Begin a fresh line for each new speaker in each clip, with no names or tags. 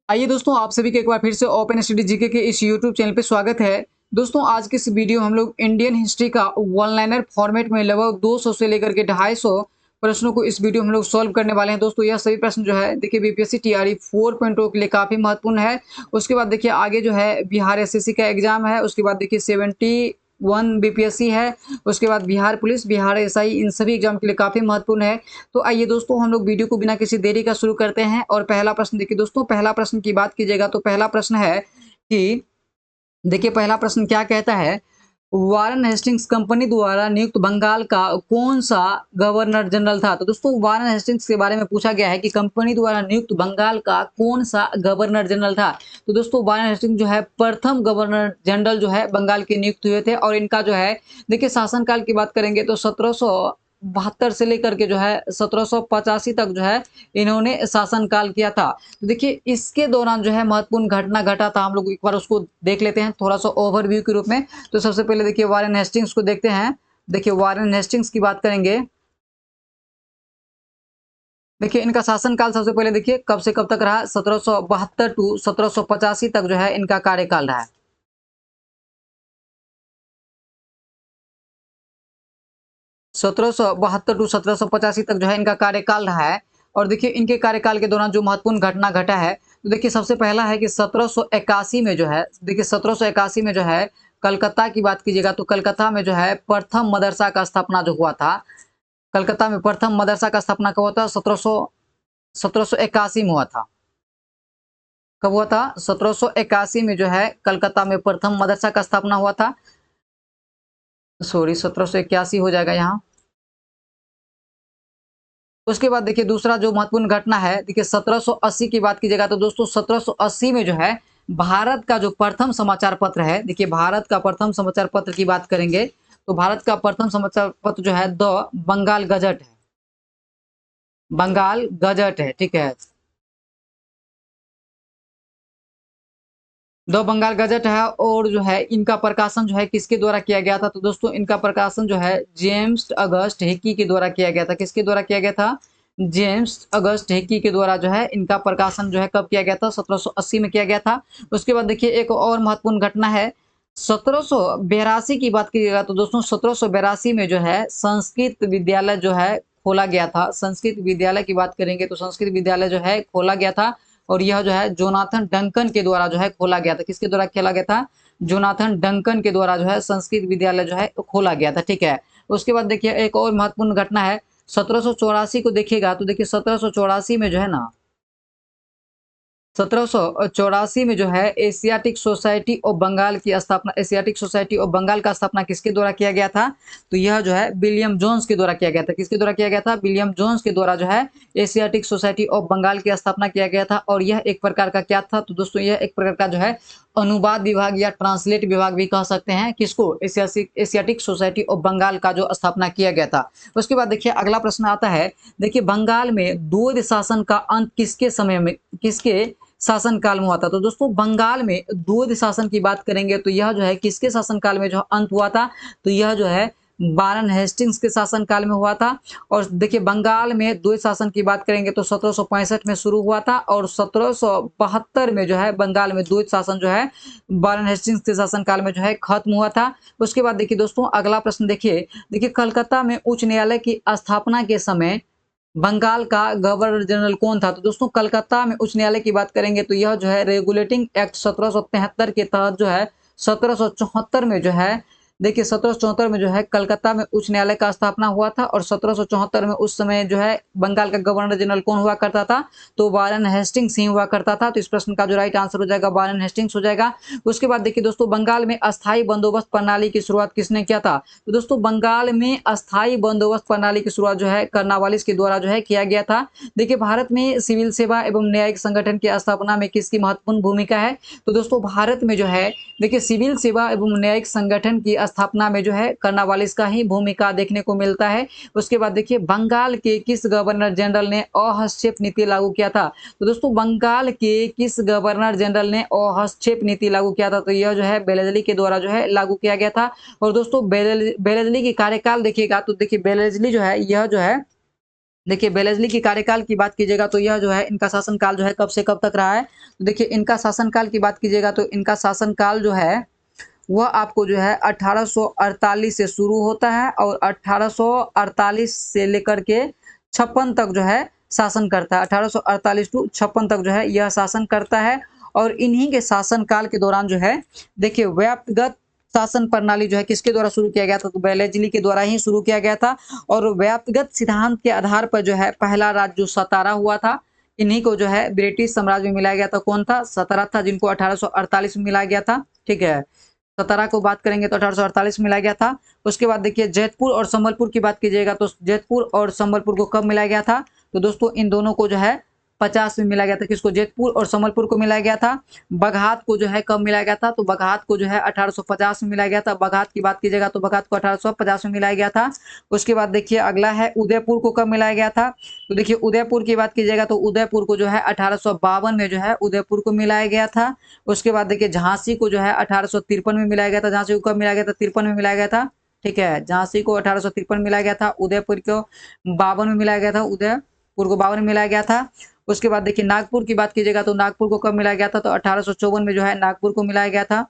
आइए दोस्तों, आप सभी का एक बार फिर से ओपन स्टडी जीके के इस यूट्यूब चैनल पे स्वागत है। दोस्तों, आज के इस वीडियो में हम लोग इंडियन हिस्ट्री का वन लाइनर फॉर्मेट में लगभग 200 से लेकर के 250 प्रश्नों को इस वीडियो में हम लोग सॉल्व करने वाले हैं। दोस्तों, यह सभी प्रश्न जो है देखिए बीपीएससी टीआरई 4.0 के लिए काफी महत्वपूर्ण है। उसके बाद देखिए आगे जो है बिहार एसएससी का एग्जाम है। उसके बाद देखिए 71 बीपीएससी है। उसके बाद बिहार पुलिस, बिहार एसआई, इन सभी एग्जाम के लिए काफी महत्वपूर्ण है। तो आइए दोस्तों, हम लोग वीडियो को बिना किसी देरी का शुरू करते हैं। और पहला प्रश्न देखिए दोस्तों, पहला प्रश्न की बात कीजिएगा तो पहला प्रश्न है कि देखिए पहला प्रश्न क्या कहता है। वारन हेस्टिंग्स कंपनी द्वारा नियुक्त बंगाल का कौन सा गवर्नर जनरल था। तो दोस्तों, वारन हेस्टिंग्स के बारे में पूछा गया है कि कंपनी द्वारा नियुक्त बंगाल का कौन सा गवर्नर जनरल था। तो दोस्तों, वारन हेस्टिंग्स जो है प्रथम गवर्नर जनरल जो है बंगाल के नियुक्त हुए थे। और इनका जो है देखिए शासनकाल की बात करेंगे तो 1772 से लेकर के जो है 1785 तक जो है इन्होंने शासनकाल किया था। तो देखिए इसके दौरान जो है महत्वपूर्ण घटना घटा था, हम लोग एक बार उसको देख लेते हैं थोड़ा सा ओवरव्यू के रूप में। तो सबसे पहले देखिए वारेन हेस्टिंग्स को देखते हैं। देखिए वारेन हेस्टिंग्स की बात करेंगे। देखिए इनका शासनकाल सबसे पहले देखिए कब से कब तक रहा, 1772 टू 1785 तक जो है इनका कार्यकाल रहा है। 1772 टू 1785 तक जो है इनका कार्यकाल रहा है। और देखिए इनके कार्यकाल के दौरान जो महत्वपूर्ण घटना घटा है, तो देखिए सबसे पहला है कि 1781 में जो है देखिए 1781 में जो है कलकत्ता की बात कीजिएगा तो कलकत्ता में जो है प्रथम मदरसा का स्थापना जो हुआ था। कलकत्ता में प्रथम मदरसा का स्थापना कब हुआ था, 1781 में हुआ था। कब हुआ था, 1781 में जो है कलकत्ता में प्रथम मदरसा का स्थापना हुआ था। सॉरी, 1781 हो जाएगा यहाँ। उसके बाद देखिए दूसरा जो महत्वपूर्ण घटना है, देखिए 1780 की बात कीजिएगा तो दोस्तों 1780 में जो है भारत का जो प्रथम समाचार पत्र है, देखिए भारत का प्रथम समाचार पत्र की बात करेंगे तो भारत का प्रथम समाचार पत्र जो है द बंगाल गजट है। बंगाल गजट है, ठीक है। द बंगाल गजट है। और जो है इनका प्रकाशन जो है किसके द्वारा किया गया था, तो दोस्तों इनका प्रकाशन जो है जेम्स अगस्त हिक्की के द्वारा किया गया था। किसके द्वारा किया गया था, जेम्स अगस्त हिक्की के द्वारा जो है इनका प्रकाशन जो है कब किया गया था, 1780 में किया गया था। उसके बाद देखिए एक और महत्वपूर्ण घटना है, 1782 की बात कीजिएगा तो दोस्तों 1782 में जो है संस्कृत विद्यालय जो है खोला गया था। संस्कृत विद्यालय की बात करेंगे तो संस्कृत विद्यालय जो है खोला गया था। और यह जो है जोनाथन डंकन के द्वारा जो है खोला गया था। किसके द्वारा खोला गया था, जोनाथन डंकन के द्वारा जो है संस्कृत विद्यालय जो है खोला गया था, ठीक है। उसके बाद देखिए एक और महत्वपूर्ण घटना है, 1784 को देखिएगा तो देखिए 1784 में जो है ना 1784 में जो है एशियाटिक सोसाइटी ऑफ बंगाल की स्थापना, एशियाटिक सोसाइटी ऑफ बंगाल का स्थापना किसके द्वारा किया गया था, तो यह जो है विलियम जोन्स के द्वारा किया गया था। किसके द्वारा किया गया था, विलियम जोन्स के द्वारा जो है एशियाटिक सोसाइटी ऑफ बंगाल की स्थापना किया गया था। और यह एक प्रकार का क्या था, तो दोस्तों यह एक प्रकार का जो है अनुवाद विभाग या ट्रांसलेट विभाग भी कह सकते हैं। किसको, एशियाटिक सोसाइटी ऑफ बंगाल का जो स्थापना किया गया था। उसके बाद देखिए अगला प्रश्न आता है, देखिए बंगाल में द्वैध शासन का अंत किसके समय में, किसके शासनकाल में हुआ था। तो दोस्तों बंगाल में द्वैध शासन की बात करेंगे तो यह जो है किसके शासनकाल में जो अंत हुआ था, तो यह जो है वारेन हेस्टिंग्स के शासनकाल में हुआ था। और देखिए बंगाल में द्वैध शासन की बात करेंगे तो 1765 में शुरू हुआ था और 1772 में जो है बंगाल में द्वैध शासन जो है वारेन हेस्टिंग्स के शासनकाल में जो है खत्म हुआ था। उसके बाद देखिए दोस्तों अगला प्रश्न देखिए, देखिए कलकत्ता में उच्च न्यायालय की स्थापना के समय बंगाल का गवर्नर जनरल कौन था। तो दोस्तों कलकत्ता में उच्च न्यायालय की बात करेंगे तो यह जो है रेगुलेटिंग एक्ट 1773 के तहत जो है 1774 में जो है देखिए 1774 में जो है कलकत्ता में उच्च न्यायालय का स्थापना हुआ था। और 1774 में उस समय जो है बंगाल का गवर्नर जनरल कौन हुआ करता था, तो वारेन हेस्टिंग्स ही हुआ करता था। तो इस प्रश्न का जो राइट आंसर हो जाएगा वारेन हेस्टिंग्स हो जाएगा। उसके बाद देखिए दोस्तों बंगाल में अस्थायी बंदोबस्त प्रणाली की शुरुआत किसने किया था, तो दोस्तों बंगाल में अस्थायी बंदोबस्त प्रणाली की शुरुआत जो है कर्नावालिस के द्वारा जो है किया गया था। देखिए भारत में सिविल सेवा एवं न्यायिक संगठन की स्थापना में किसकी महत्वपूर्ण भूमिका है, तो दोस्तों भारत में जो है देखिए सिविल सेवा एवं न्यायिक संगठन की स्थापना में जो है कर्नावालिस का ही भूमिका देखने को मिलता है। उसके बाद देखिए बंगाल के किस गवर्नर जनरल ने अहस्तेप नीति लागू किया था, तो दोस्तों बंगाल के किस गवर्नर जनरल ने अहस्तेप नीति लागू किया था, तो यह जो है बेलेजली के द्वारा जो है लागू किया गया था। और दोस्तों बेलेजली की कार्यकाल देखिएगा तो देखिए बेलेजली जो है यह जो है देखिए बेलेजली की कार्यकाल की बात कीजिएगा तो यह जो है इनका शासनकाल जो है कब से कब तक रहा है। तो देखिए इनका शासनकाल की बात कीजिएगा तो इनका शासनकाल जो है वह आपको जो है 1848 से शुरू होता है और 1848 से लेकर के 56 तक जो है शासन करता है। 1848 टू 56 तक जो है यह शासन करता है। और इन्हीं के शासनकाल के दौरान जो है देखिए व्यक्तिगत शासन प्रणाली जो है किसके द्वारा शुरू किया गया था, तो बेलेजली के द्वारा ही शुरू किया गया था। और व्यक्तिगत सिद्धांत के आधार पर जो है पहला राज्य जो सतारा हुआ था, इन्हीं को जो है ब्रिटिश साम्राज्य में मिलाया गया था। कौन था? सतारा था, जिनको 1848 में मिलाया गया था। ठीक है, सतारा को बात करेंगे तो 1848 में मिलाया गया था। उसके बाद देखिए जैतपुर और संबलपुर की बात कीजिएगा तो जैतपुर और संबलपुर को कब मिलाया गया था, तो दोस्तों इन दोनों को जो है 50 में मिलाया गया था। किसको? जैतपुर और संबलपुर को मिलाया गया था। बघात को जो है कब मिलाया गया था, तो बघात को जो है 1850 में मिलाया गया था। बघात की बात कीजिएगा तो बघात को 1850 में मिलाया गया था। उसके बाद देखिए अगला है उदयपुर को कब मिलाया गया था, तो देखिए उदयपुर की बात कीजिएगा तो उदयपुर को जो है 1852 में जो है उदयपुर को मिलाया गया था। उसके बाद देखिए झांसी को जो है 1853 में मिलाया गया था। झांसी को कब मिलाया गया था? 53 में मिलाया गया था। ठीक है, झांसी को 1853 में मिलाया गया था। उदयपुर को 52 में मिलाया गया था। उदयपुर को 52 में मिलाया गया था। उसके बाद देखिए नागपुर की बात कीजिएगा तो नागपुर को कब मिलाया गया था, तो 1854 में जो है नागपुर को मिलाया गया था।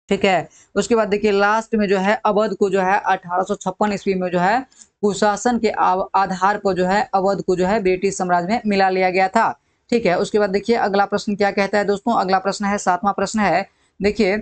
ठीक है, उसके बाद देखिए लास्ट में जो है अवध को जो है 1856 ईस्वी में जो है कुशासन के आधार पर जो है अवध को जो है ब्रिटिश साम्राज्य में मिला लिया गया था। ठीक है, उसके बाद देखिए अगला प्रश्न क्या कहता है दोस्तों, अगला प्रश्न है 7वां प्रश्न है। देखिए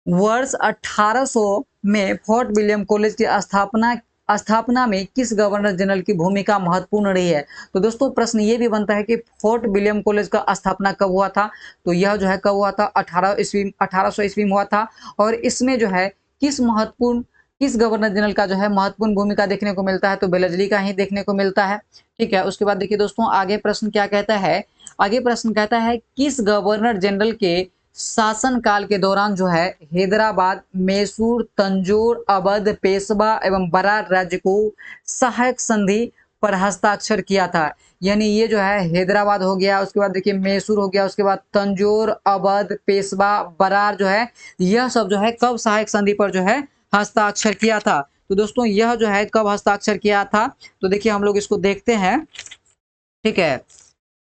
वर्ष 1800 में फोर्ट विलियम कॉलेज की स्थापना स्थापना में किस गवर्नर जनरल की भूमिका महत्वपूर्ण रही है। तो दोस्तों प्रश्न ये भी बनता है कि फोर्ट विलियम कॉलेज का स्थापना कब हुआ था, तो यह जो है कब हुआ था? 1800 ईस्वी में हुआ था। और इसमें जो है किस गवर्नर जनरल का जो है महत्वपूर्ण भूमिका देखने को मिलता है, तो बेलेजली का ही देखने को मिलता है। ठीक है, उसके बाद देखिए दोस्तों आगे प्रश्न क्या कहता है, आगे प्रश्न कहता है किस गवर्नर जनरल के शासन काल के दौरान जो है हैदराबाद, मैसूर, तंजौर, अवध, पेशवा एवं बरार राज्य को सहायक संधि पर हस्ताक्षर किया था। यानी ये जो है हैदराबाद हो गया, उसके बाद देखिए मैसूर हो गया, उसके बाद तंजौर, अवध, पेशवा, बरार जो है यह सब जो है कब सहायक संधि पर जो है हस्ताक्षर किया था। तो दोस्तों यह जो है कब हस्ताक्षर किया था, तो देखिए हम लोग इसको देखते हैं। ठीक है,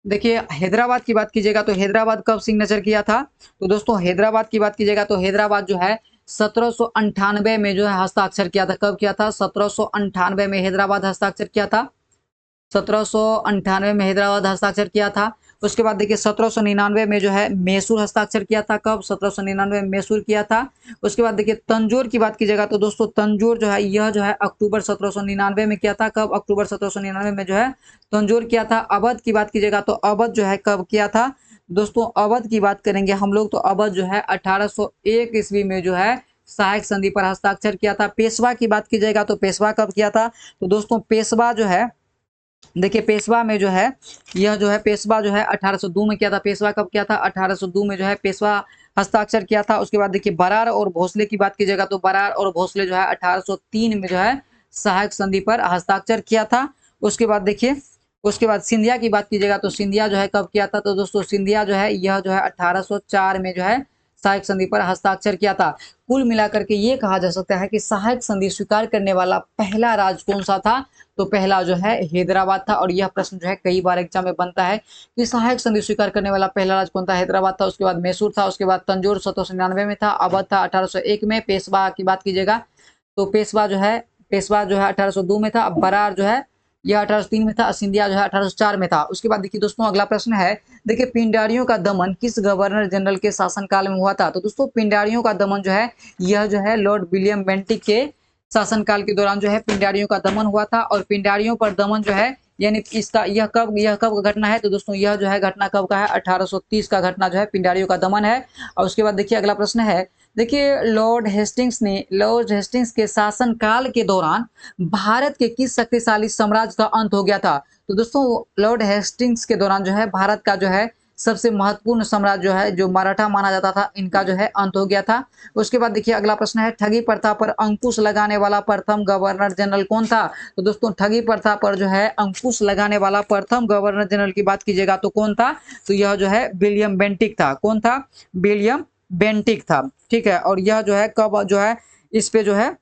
देखिए हैदराबाद की बात कीजिएगा तो हैदराबाद कब सिग्नेचर किया था, तो दोस्तों हैदराबाद की बात कीजिएगा तो हैदराबाद जो है 1798 में जो है हस्ताक्षर किया था। कब किया था? 1798 में हैदराबाद हस्ताक्षर किया था। 1798 में हैदराबाद हस्ताक्षर किया था। उसके बाद देखिए 1799 में जो है मैसूर हस्ताक्षर किया था। कब? 1799 में मैसूर किया था। उसके बाद देखिए तंजौर की बात कीजिएगा तो दोस्तों तंजौर जो है यह जो है अक्टूबर 1799 में किया था। कब? अक्टूबर 1799 में जो है तंजौर किया था। अवध की बात कीजिएगा तो अवध जो है कब किया था, दोस्तों अवध की बात करेंगे हम लोग तो अवध जो है 1801 ईस्वी में जो है सहायक संधि पर हस्ताक्षर किया था। पेशवा की बात कीजिएगा तो पेशवा कब किया था, तो दोस्तों पेशवा जो है देखिए पेशवा में जो है यह जो है पेशवा जो है 1802 में किया था। पेशवा कब किया था? 1802 में जो है पेशवा हस्ताक्षर किया था। उसके बाद देखिए बरार और भोसले की बात कीजिएगा तो बरार और भोसले जो है 1803 में जो है सहायक संधि पर हस्ताक्षर किया था। उसके बाद देखिए उसके बाद सिंधिया की बात कीजिएगा तो सिंधिया जो है कब किया था, तो दोस्तों सिंधिया जो है यह जो है 1804 में जो है सहायक संधि पर हस्ताक्षर किया था। कुल मिलाकर के ये कहा जा सकता है कि सहायक संधि स्वीकार करने वाला पहला राज्य कौन सा था, तो पहला जो है हैदराबाद था। और यह प्रश्न जो है कई बार एग्जाम में बनता है कि सहायक संधि स्वीकार करने वाला पहला राज्य कौन था, हैदराबाद था। उसके बाद मैसूर था, उसके बाद तंजौर 1799 में था, अवध था 1801 में। पेशवा की बात कीजिएगा तो पेशवा जो है 1802 में था। अब बरार जो है यह 1803 में था। सिंधिया जो है 1804 में था। उसके बाद देखिए दोस्तों अगला प्रश्न है, देखिए पिंडारियों का दमन किस गवर्नर जनरल के शासनकाल में हुआ था, तो दोस्तों पिंडारियों का दमन जो है यह जो है लॉर्ड विलियम बेंटिक के शासनकाल के दौरान जो है पिंडारियों का दमन हुआ था। और पिंडारियों पर दमन जो है यानी इसका यह कब घटना है, तो दोस्तों यह जो है घटना कब का है? 1830 का घटना जो है पिंडारियों का दमन है। और उसके बाद देखिए अगला प्रश्न है, देखिए लॉर्ड हेस्टिंग्स के शासनकाल के दौरान भारत के किस शक्तिशाली साम्राज्य का अंत हो गया था, तो दोस्तों लॉर्ड हेस्टिंग्स के दौरान जो है भारत का जो है सबसे महत्वपूर्ण साम्राज्य जो है जो मराठा माना जाता था, इनका जो है अंत हो गया था। उसके बाद देखिए अगला प्रश्न है, ठगी प्रथा पर अंकुश लगाने वाला प्रथम गवर्नर जनरल कौन था, तो दोस्तों ठगी प्रथा पर जो है अंकुश लगाने वाला प्रथम गवर्नर जनरल की बात कीजिएगा तो कौन था, तो यह जो है विलियम बेंटिक था। कौन था? विलियम बेंटिक था। ठीक है, और यह जो है कब जो है इस पे जो है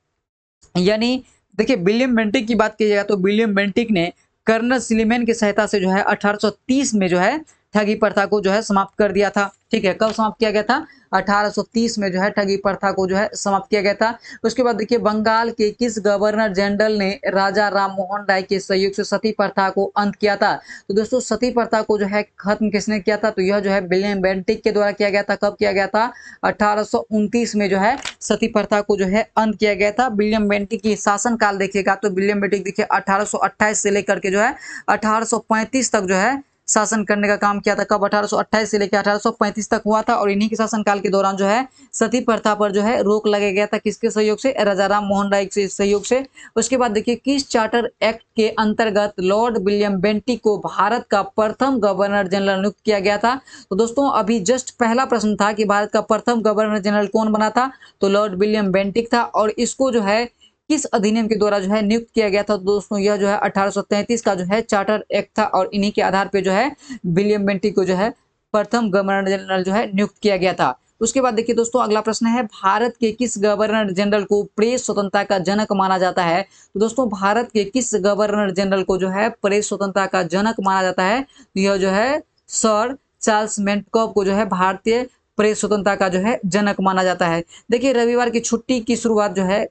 यानी देखिए विलियम बेंटिक की बात की जाए तो विलियम बेंटिक ने कर्नल सिलीमैन की सहायता से जो है 1830 में जो है ठगी प्रथा को जो है समाप्त कर दिया था। ठीक है, कब समाप्त किया गया था? 1830 में जो है ठगी प्रथा को जो है समाप्त किया गया था। उसके बाद देखिए बंगाल के किस गवर्नर जनरल ने राजा राम मोहन राय के सहयोग से सती प्रथा को अंत किया था? तो दोस्तों सती प्रथा को जो है खत्म किसने किया था? तो यह जो है विलियम बेंटिक के द्वारा किया गया था। कब किया गया था? 1829 में जो है सती प्रथा को जो है अंत किया गया था। विलियम बेंटिक की शासन काल देखिएगा तो विलियम बेंटिक देखिए 1828 से लेकर के जो है 1835 तक जो है शासन करने का काम किया था। कब? 1828 से लेकर 1835 तक हुआ था और इन्हीं के शासनकाल के दौरान जो है सती प्रथा पर जो है रोक लगाया गया था। किसके सहयोग से? राजा राम मोहन राय के सहयोग से। उसके बाद देखिए किस चार्टर एक्ट के अंतर्गत लॉर्ड विलियम बेंटिक को भारत का प्रथम गवर्नर जनरल नियुक्त किया गया था? तो दोस्तों अभी जस्ट पहला प्रश्न था कि भारत का प्रथम गवर्नर जनरल कौन बना था? तो लॉर्ड विलियम बेंटिक था। और इसको जो है किस अधिनियम के द्वारा जो है नियुक्त किया गया था? तो दोस्तों यह जो है 1833 का जो है चार्टर एक्ट था और इन्हीं के आधार पे जो है विलियम बेंटिक को जो है प्रथम गवर्नर जनरल जो है नियुक्त किया गया था। उसके बाद देखिए दोस्तों अगला प्रश्न है भारत के किस गवर्नर जनरल को प्रेस स्वतंत्रता का जनक माना जाता है? तो दोस्तों भारत के किस गवर्नर जनरल को जो है प्रेस स्वतंत्रता का जनक माना जाता है? तो यह जो है सर चार्ल्स मेंटकॉफ को जो है भारतीय प्रेस स्वतंत्रता का जो है जनक माना जाता है। देखिए रविवार की छुट्टी की शुरुआत जो है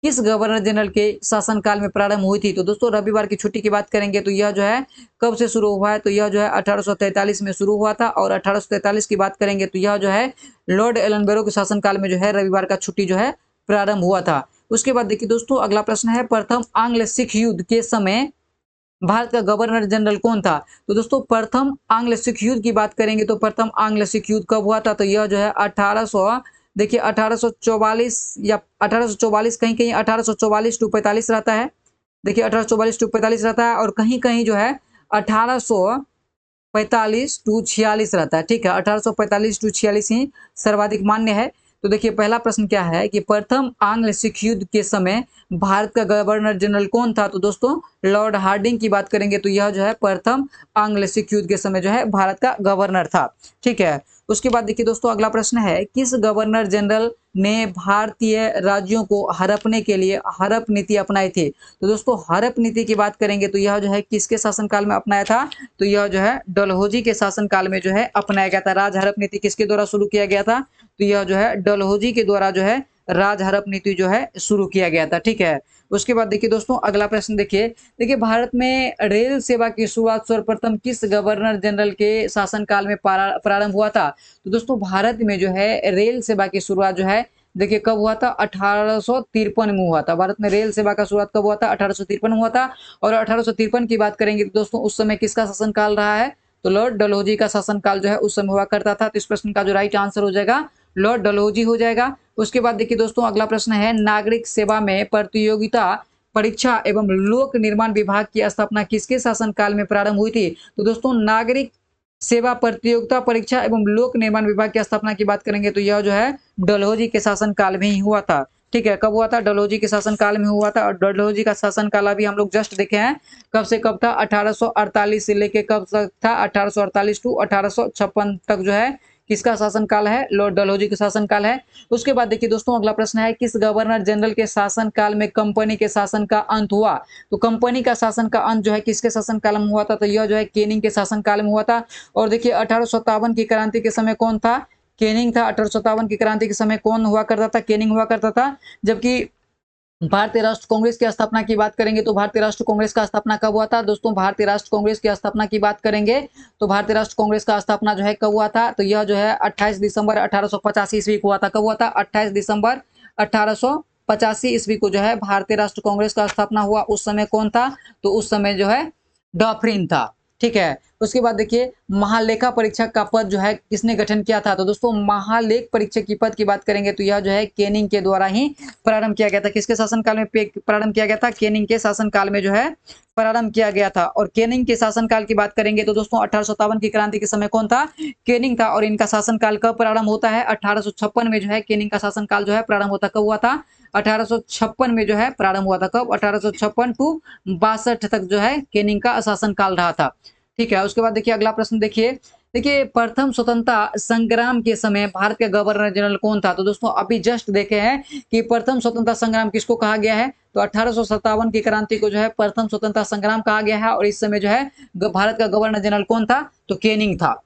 किस गवर्नर जनरल के शासनकाल में प्रारंभ हुई थी? तो दोस्तों रविवार की छुट्टी की बात करेंगे तो यह जो है कब से शुरू हुआ है? तो यह जो है 1843 में शुरू हुआ था और 1843 की बात करेंगे तो यह जो है लॉर्ड एलनबरो के शासनकाल में जो है रविवार का छुट्टी जो है प्रारंभ हुआ था। उसके बाद देखिए दोस्तों अगला प्रश्न है प्रथम आंग्ल सिख युद्ध के समय भारत का गवर्नर जनरल कौन था? तो दोस्तों प्रथम आंग्ल सिख युद्ध की बात करेंगे तो प्रथम आंग्ल सिख युद्ध कब हुआ था? तो यह जो है 1800 देखिए 1844 या 1844 कहीं-कहीं 1844 टू 45 रहता है। देखिए 1844 टू 45 रहता है और कहीं-कहीं जो है 1845 टू 46 रहता है। ठीक है, 1845 टू 46 ही सर्वाधिक मान्य है। तो देखिए पहला प्रश्न क्या है कि प्रथम आंग्ल सिख युद्ध के समय भारत का गवर्नर जनरल कौन था? तो दोस्तों लॉर्ड हार्डिंग की बात करेंगे तो यह जो है प्रथम आंग्ल सिख युद्ध के समय जो है भारत का गवर्नर था। ठीक है, उसके बाद देखिए दोस्तों अगला प्रश्न है किस गवर्नर जनरल ने भारतीय राज्यों को हड़पने के लिए हड़प नीति अपनाई थी? तो दोस्तों हड़प नीति की बात करेंगे तो यह जो है किसके शासनकाल में अपनाया था? तो यह जो है डलहौजी के शासनकाल में जो है अपनाया गया था। राज हड़प नीति किसके द्वारा शुरू किया गया था? तो यह जो है डलहौजी के द्वारा जो है राज हड़प नीति जो है शुरू किया गया था। ठीक है, उसके बाद देखिए दोस्तों अगला प्रश्न देखिए भारत में रेल सेवा की शुरुआत सर्वप्रथम किस गवर्नर जनरल के शासनकाल में प्रारंभ हुआ था? तो दोस्तों भारत में जो है रेल सेवा की शुरुआत जो है देखिए कब हुआ था? 1853 में हुआ था। भारत में रेल सेवा का शुरुआत कब हुआ था? 1853 में हुआ था। और 1853 की बात करेंगे तो दोस्तों उस समय किसका शासनकाल रहा है? तो लॉर्ड डलहौजी का शासनकाल जो है उस समय हुआ करता था। तो इस प्रश्न का जो राइट आंसर हो जाएगा लॉर्ड डलहौजी हो जाएगा। उसके बाद देखिए दोस्तों अगला प्रश्न है नागरिक सेवा में प्रतियोगिता परीक्षा एवं लोक निर्माण विभाग की स्थापना किसके शासनकाल में प्रारंभ हुई थी? तो दोस्तों नागरिक सेवा प्रतियोगिता परीक्षा एवं लोक निर्माण विभाग की स्थापना की बात करेंगे तो यह जो है डलहौजी के शासनकाल में ही हुआ था। ठीक है, कब हुआ था? डलहौजी के शासनकाल में हुआ था और डलहौजी का शासनकाल अभी हम लोग जस्ट देखे हैं कब से कब था? 1848 से लेके कब तक था? 1848 टू 1856 तक जो है किसका शासनकाल है? लॉर्ड डलहौजी का शासनकाल है। उसके बाद देखिए दोस्तों अगला प्रश्न है किस गवर्नर जनरल के शासनकाल में कंपनी के शासन का अंत हुआ? तो कंपनी का शासन का अंत जो है किसके शासनकाल में हुआ था? तो यह जो है केनिंग के शासनकाल में हुआ था। और देखिए 1857 की क्रांति के समय कौन था? केनिंग था। 1857 की क्रांति के समय कौन हुआ करता था? केनिंग हुआ करता था। जबकि भारतीय राष्ट्र कांग्रेस की स्थापना की बात करेंगे तो भारतीय राष्ट्र कांग्रेस का स्थापना कब हुआ था? दोस्तों भारतीय राष्ट्र कांग्रेस की स्थापना की बात करेंगे तो भारतीय राष्ट्र कांग्रेस का स्थापना जो है कब हुआ था? तो यह जो है 28 दिसंबर 1885 ईस्वी को हुआ था। कब हुआ था? 28 दिसंबर 1885 ईस्वी को जो है भारतीय राष्ट्र कांग्रेस का स्थापना हुआ। उस समय कौन था? तो उस समय जो है डॉफ्रिन था। ठीक है, उसके बाद देखिए महालेखा परीक्षक का पद जो है किसने गठन किया था? तो दोस्तों महालेख परीक्षक की पद की बात करेंगे तो यह जो है केनिंग के द्वारा ही प्रारंभ किया गया था। किसके शासनकाल में प्रारंभ किया गया था? केनिंग के शासनकाल में जो है प्रारंभ किया गया था। और केनिंग के शासनकाल की बात करेंगे तो दोस्तों 1857 की क्रांति के समय कौन था? केनिंग था। और इनका शासनकाल कब प्रारंभ होता है? 1856 में जो है केनिंग का शासनकाल जो है प्रारंभ होता। कब हुआ था? 1856 में जो है प्रारंभ हुआ था। कब? 1856 टू 62 तक जो है केनिंग का शासनकाल रहा था। ठीक है, उसके बाद देखिए अगला प्रश्न देखिए देखिए प्रथम स्वतंत्रता संग्राम के समय भारत के गवर्नर जनरल कौन था? तो दोस्तों अभी जस्ट देखे हैं कि प्रथम स्वतंत्रता संग्राम किसको कहा गया है? तो 1857 की क्रांति को जो है प्रथम स्वतंत्रता संग्राम कहा गया है। और इस समय जो है भारत का गवर्नर जनरल कौन था? तो केनिंग था।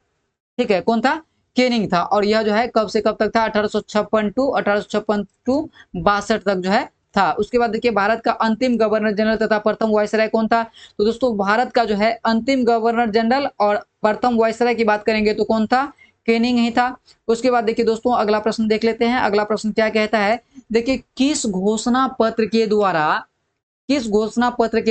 ठीक है, कौन था? केनिंग था। और यह जो है कब से कब तक था? 1856 टू 62 तक जो है था। उसके बाद देखिए भारत का अंतिम गवर्नर जनरल तथा प्रथम वायसराय कौन था? तो दोस्तों भारत का जो है अंतिम गवर्नर जनरल और प्रथम वायसराय की बात करेंगे तो कौन था? केनिंग ही था। उसके बाद देखिए दोस्तों अगला प्रश्न देख लेते हैं। अगला प्रश्न क्या कहता है? देखिए किस घोषणा पत्र के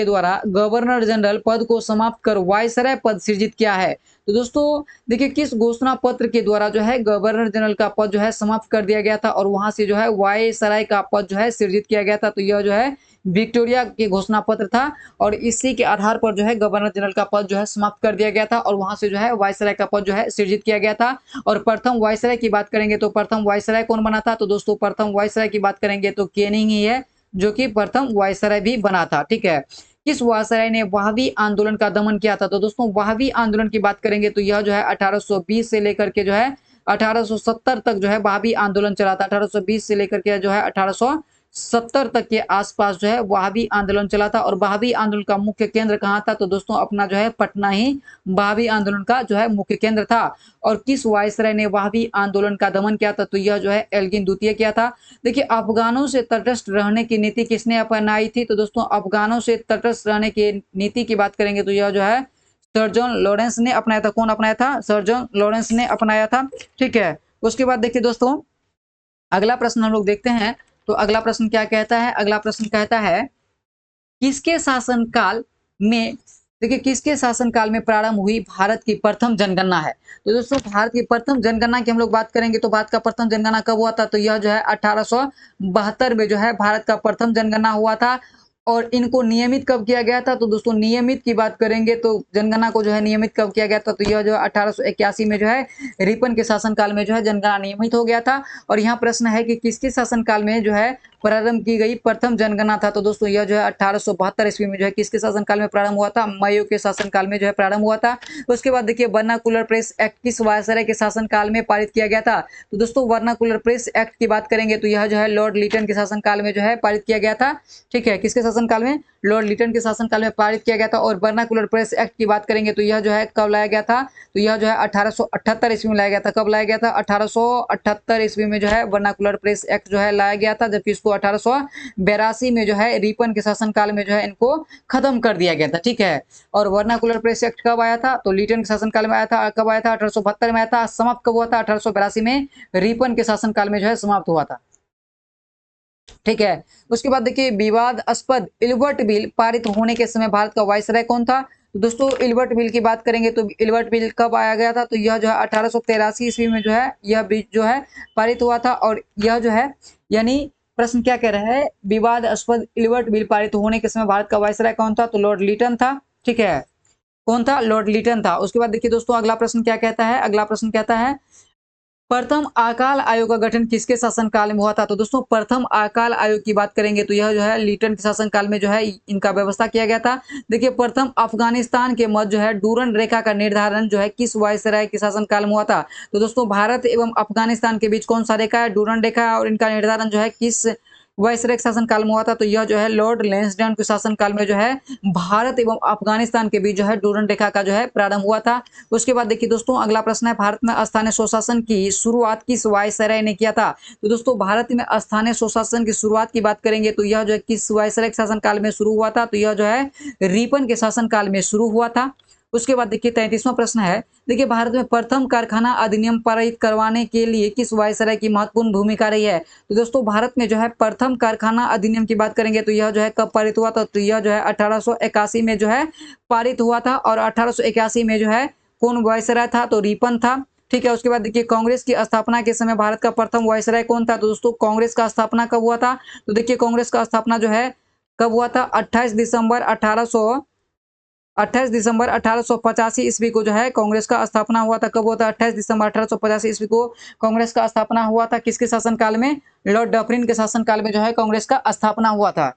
द्वारा गवर्नर जनरल पद को समाप्त कर वायसराय पद सृजित किया है? तो दोस्तों देखिए किस घोषणा पत्र के द्वारा जो है गवर्नर जनरल का पद जो है समाप्त कर दिया गया था और वहां से जो है वायसराय का पद जो है सृजित किया गया था? तो यह जो है विक्टोरिया के घोषणा पत्र था। और इसी के आधार पर जो है गवर्नर जनरल का पद जो है समाप्त कर दिया गया था और वहां से जो है वायसराय का पद जो है सृजित किया गया था। और प्रथम वायसराय की बात करेंगे तो प्रथम वायसराय कौन बना था? तो दोस्तों प्रथम वायसराय की बात करेंगे तो केनिंग ही है, जो कि प्रथम वायसराय भी बना था। ठीक है, किस वायसराय ने वहाबी आंदोलन का दमन किया था? तो दोस्तों वहाबी आंदोलन की बात करेंगे तो यह जो है 1820 से लेकर के जो है 1870 तक जो है वहाबी आंदोलन चला था। 1820 से लेकर के जो है 1870 तक के आसपास जो है वहाबी आंदोलन चला था। और वहाबी आंदोलन का मुख्य केंद्र कहाँ था? तो दोस्तों अपना जो है पटना ही वहाबी आंदोलन का जो है मुख्य केंद्र था। और किस वायसराय ने वहाबी आंदोलन का दमन किया था? तो यह जो है एल्गिन द्वितीय किया था। देखिए अफगानों से तटस्थ रहने की नीति किसने अपनाई थी? तो दोस्तों अफगानों से तटस्थ रहने की नीति की बात करेंगे तो यह जो है सर जॉन लॉरेंस ने अपनाया था। कौन अपनाया था? सर जॉन लॉरेंस ने अपनाया था। ठीक है, उसके बाद देखिए दोस्तों अगला प्रश्न हम लोग देखते हैं। तो अगला प्रश्न क्या कहता है? अगला प्रश्न कहता है किसके शासनकाल में, देखिए किसके शासनकाल में प्रारंभ हुई भारत की प्रथम जनगणना है? तो दोस्तों भारत की प्रथम जनगणना की हम लोग बात करेंगे तो भारत का प्रथम जनगणना कब हुआ था? तो यह जो है 1872 में जो है भारत का प्रथम जनगणना हुआ था। और इनको नियमित कब किया गया था? तो दोस्तों नियमित की बात करेंगे तो जनगणना को जो है नियमित कब किया गया था? तो यह जो 1881 में जो है रिपन के शासनकाल में जो है जनगणना नियमित हो गया था। और यहाँ प्रश्न है कि किसके शासनकाल में जो है प्रारंभ की गई प्रथम जनगणना था? तो दोस्तों यह जो है 1872 ईस्वी में जो है किसके शासनकाल में प्रारंभ हुआ था? मयो के शासनकाल में जो है प्रारंभ हुआ था। उसके बाद देखिए वर्नाकुलर प्रेस एक्ट किस वायसराय के शासनकाल में पारित किया गया था? तो दोस्तों वर्नाकुलर प्रेस एक्ट की बात करेंगे तो यह जो है लॉर्ड लिटन के शासनकाल में जो है पारित किया गया था। ठीक है, किसके शासनकाल में? लॉर्ड लिटन के शासनकाल में पारित किया गया था। और वर्नाकुलर प्रेस एक्ट की बात करेंगे तो यह जो है कब लाया गया था? तो यह जो है 1878 ईस्वी में लाया गया था। कब लाया गया था? 1878 ईस्वी में जो है वर्नाकुलर प्रेस एक्ट जो है लाया गया था। जबकि इसको 1882 में जो है रिपन के शासनकाल में जो है इनको खत्म कर दिया गया था। ठीक है, और वर्नाकुलर प्रेस एक्ट कब आया था? तो लिटन के शासनकाल में आया था। कब आया था? 1872 में आया था। समाप्त कब हुआ था? 1882 में रिपन के शासनकाल में जो है समाप्त हुआ था। ठीक है, उसके बाद देखिए विवादास्पद इल्बर्ट बिल पारित होने के समय भारत का वायसराय कौन था? तो दोस्तों इल्बर्ट बिल की बात करेंगे तो इल्बर्ट बिल कब आया गया था? तो यह जो है 1883 ईस्वी में जो है यह बिल जो है पारित हुआ था। और यह जो है यानी प्रश्न क्या कह रहा है? विवादास्पद इल्बर्ट बिल पारित होने के समय भारत का वायसराय कौन था? तो लॉर्ड लिटन था। ठीक है, कौन था? लॉर्ड लिटन था। उसके बाद देखिए दोस्तों अगला प्रश्न क्या कहता है? अगला प्रश्न कहता है प्रथम अकाल आयोग का गठन किसके शासनकाल में हुआ था? तो दोस्तों प्रथम अकाल आयोग की बात करेंगे तो यह जो है लिटन के शासनकाल में जो है इनका व्यवस्था किया गया था। देखिए प्रथम अफगानिस्तान के मध्य जो है डूरन रेखा का निर्धारण जो है किस वायसराय के शासनकाल में हुआ था? तो दोस्तों भारत एवं अफगानिस्तान के बीच कौन सा रेखा है? डूरन रेखा। और इनका निर्धारण जो है किस वायसराय के शासनकाल में हुआ था? तो यह जो है लॉर्ड लैंसडाउन के शासनकाल में जो है भारत एवं अफगानिस्तान के बीच जो है डूरन रेखा का जो है प्रारंभ हुआ था। उसके बाद देखिए दोस्तों अगला प्रश्न है भारत में स्थानीय स्वशासन की शुरुआत किस वायसराय ने किया था? तो दोस्तों भारत में स्थानीय स्वशासन की शुरुआत की बात करेंगे तो यह जो है किस वायसराय के शासनकाल में शुरू हुआ था? तो यह जो है रिपन के शासनकाल में शुरू हुआ था। उसके बाद देखिए 33वां प्रश्न है, देखिए भारत में प्रथम कारखाना अधिनियम पारित करवाने के लिए किस वायसराय की महत्वपूर्ण भूमिका रही है? तो दोस्तों भारत में जो है प्रथम कारखाना अधिनियम की बात करेंगे तो यह जो है कब पारित हुआ था? तो यह जो है 1881 में जो है पारित हुआ था। और 1881 में जो है कौन वायसराय था? तो रिपन था। ठीक है, उसके बाद देखिए कांग्रेस की स्थापना के समय भारत का प्रथम वायसराय कौन था? तो दोस्तों कांग्रेस का स्थापना कब हुआ था? तो देखिए कांग्रेस का स्थापना जो है कब हुआ था? 28 दिसंबर 1885 ईस्वी को जो है कांग्रेस का स्थापना हुआ था। कब हुआ था? 28 दिसंबर 1885 ईस्वी को कांग्रेस का स्थापना हुआ था। किसके शासनकाल में? लॉर्ड डफरिन के शासनकाल में जो है कांग्रेस का स्थापना हुआ था।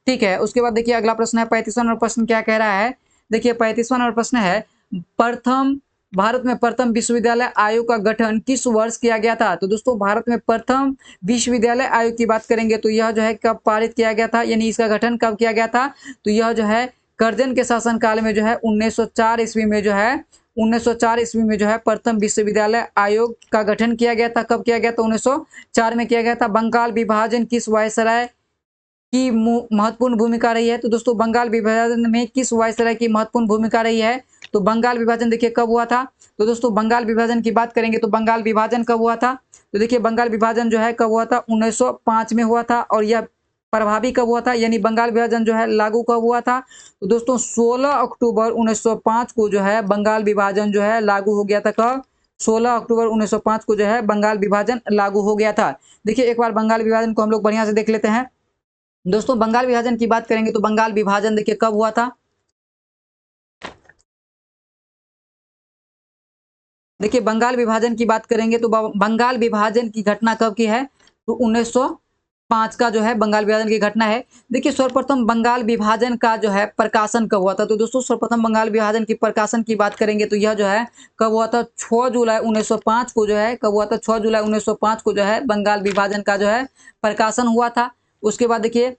ठीक है, उसके बाद देखिए अगला प्रश्न है 35वां नंबर प्रश्न क्या कह रहा है? देखिए 35वां नंबर प्रश्न है प्रथम भारत में प्रथम विश्वविद्यालय आयोग का गठन किस वर्ष किया गया था? तो दोस्तों भारत में प्रथम विश्वविद्यालय आयोग की बात करेंगे तो यह जो है कब पारित किया गया था, यानी इसका गठन कब किया गया था? तो यह जो है कर्जन के शासनकाल में जो है 1904 ईस्वी में जो है 1904 ईस्वी में जो है प्रथम विश्वविद्यालय आयोग का गठन किया गया था। कब किया गया था? 1904 में किया गया था। बंगाल विभाजन किस वायसराय की महत्वपूर्ण भूमिका रही है? तो दोस्तों बंगाल विभाजन में किस वायसराय की महत्वपूर्ण भूमिका रही है? तो बंगाल विभाजन देखिए कब हुआ था? तो दोस्तों बंगाल विभाजन की बात करेंगे तो बंगाल विभाजन कब हुआ था? तो देखिए बंगाल विभाजन जो है कब हुआ था? 1905 में हुआ था। और यह प्रभावी कब हुआ था, यानी बंगाल विभाजन जो है लागू कब हुआ था? तो दोस्तों 16 अक्टूबर 1905 को जो है बंगाल विभाजन जो है लागू हो गया था। कब? 16 अक्टूबर 1905 को जो है बंगाल विभाजन लागू हो गया था। देखिए एक बार बंगाल विभाजन को हम लोग बढ़िया से देख लेते हैं। दोस्तों बंगाल विभाजन की बात करेंगे तो बंगाल विभाजन देखिए कब हुआ था? देखिए बंगाल विभाजन की बात करेंगे तो बंगाल विभाजन की घटना कब की है? तो 1905 का जो है बंगाल विभाजन की घटना है। देखिए सर्वप्रथम बंगाल विभाजन का जो है प्रकाशन कब हुआ था? तो दोस्तों सर्वप्रथम बंगाल विभाजन की प्रकाशन की बात करेंगे तो यह जो है कब हुआ था? 6 जुलाई 1905 को जो है कब हुआ था? 6 जुलाई 1905 को जो है बंगाल विभाजन का जो है प्रकाशन हुआ था। उसके बाद देखिए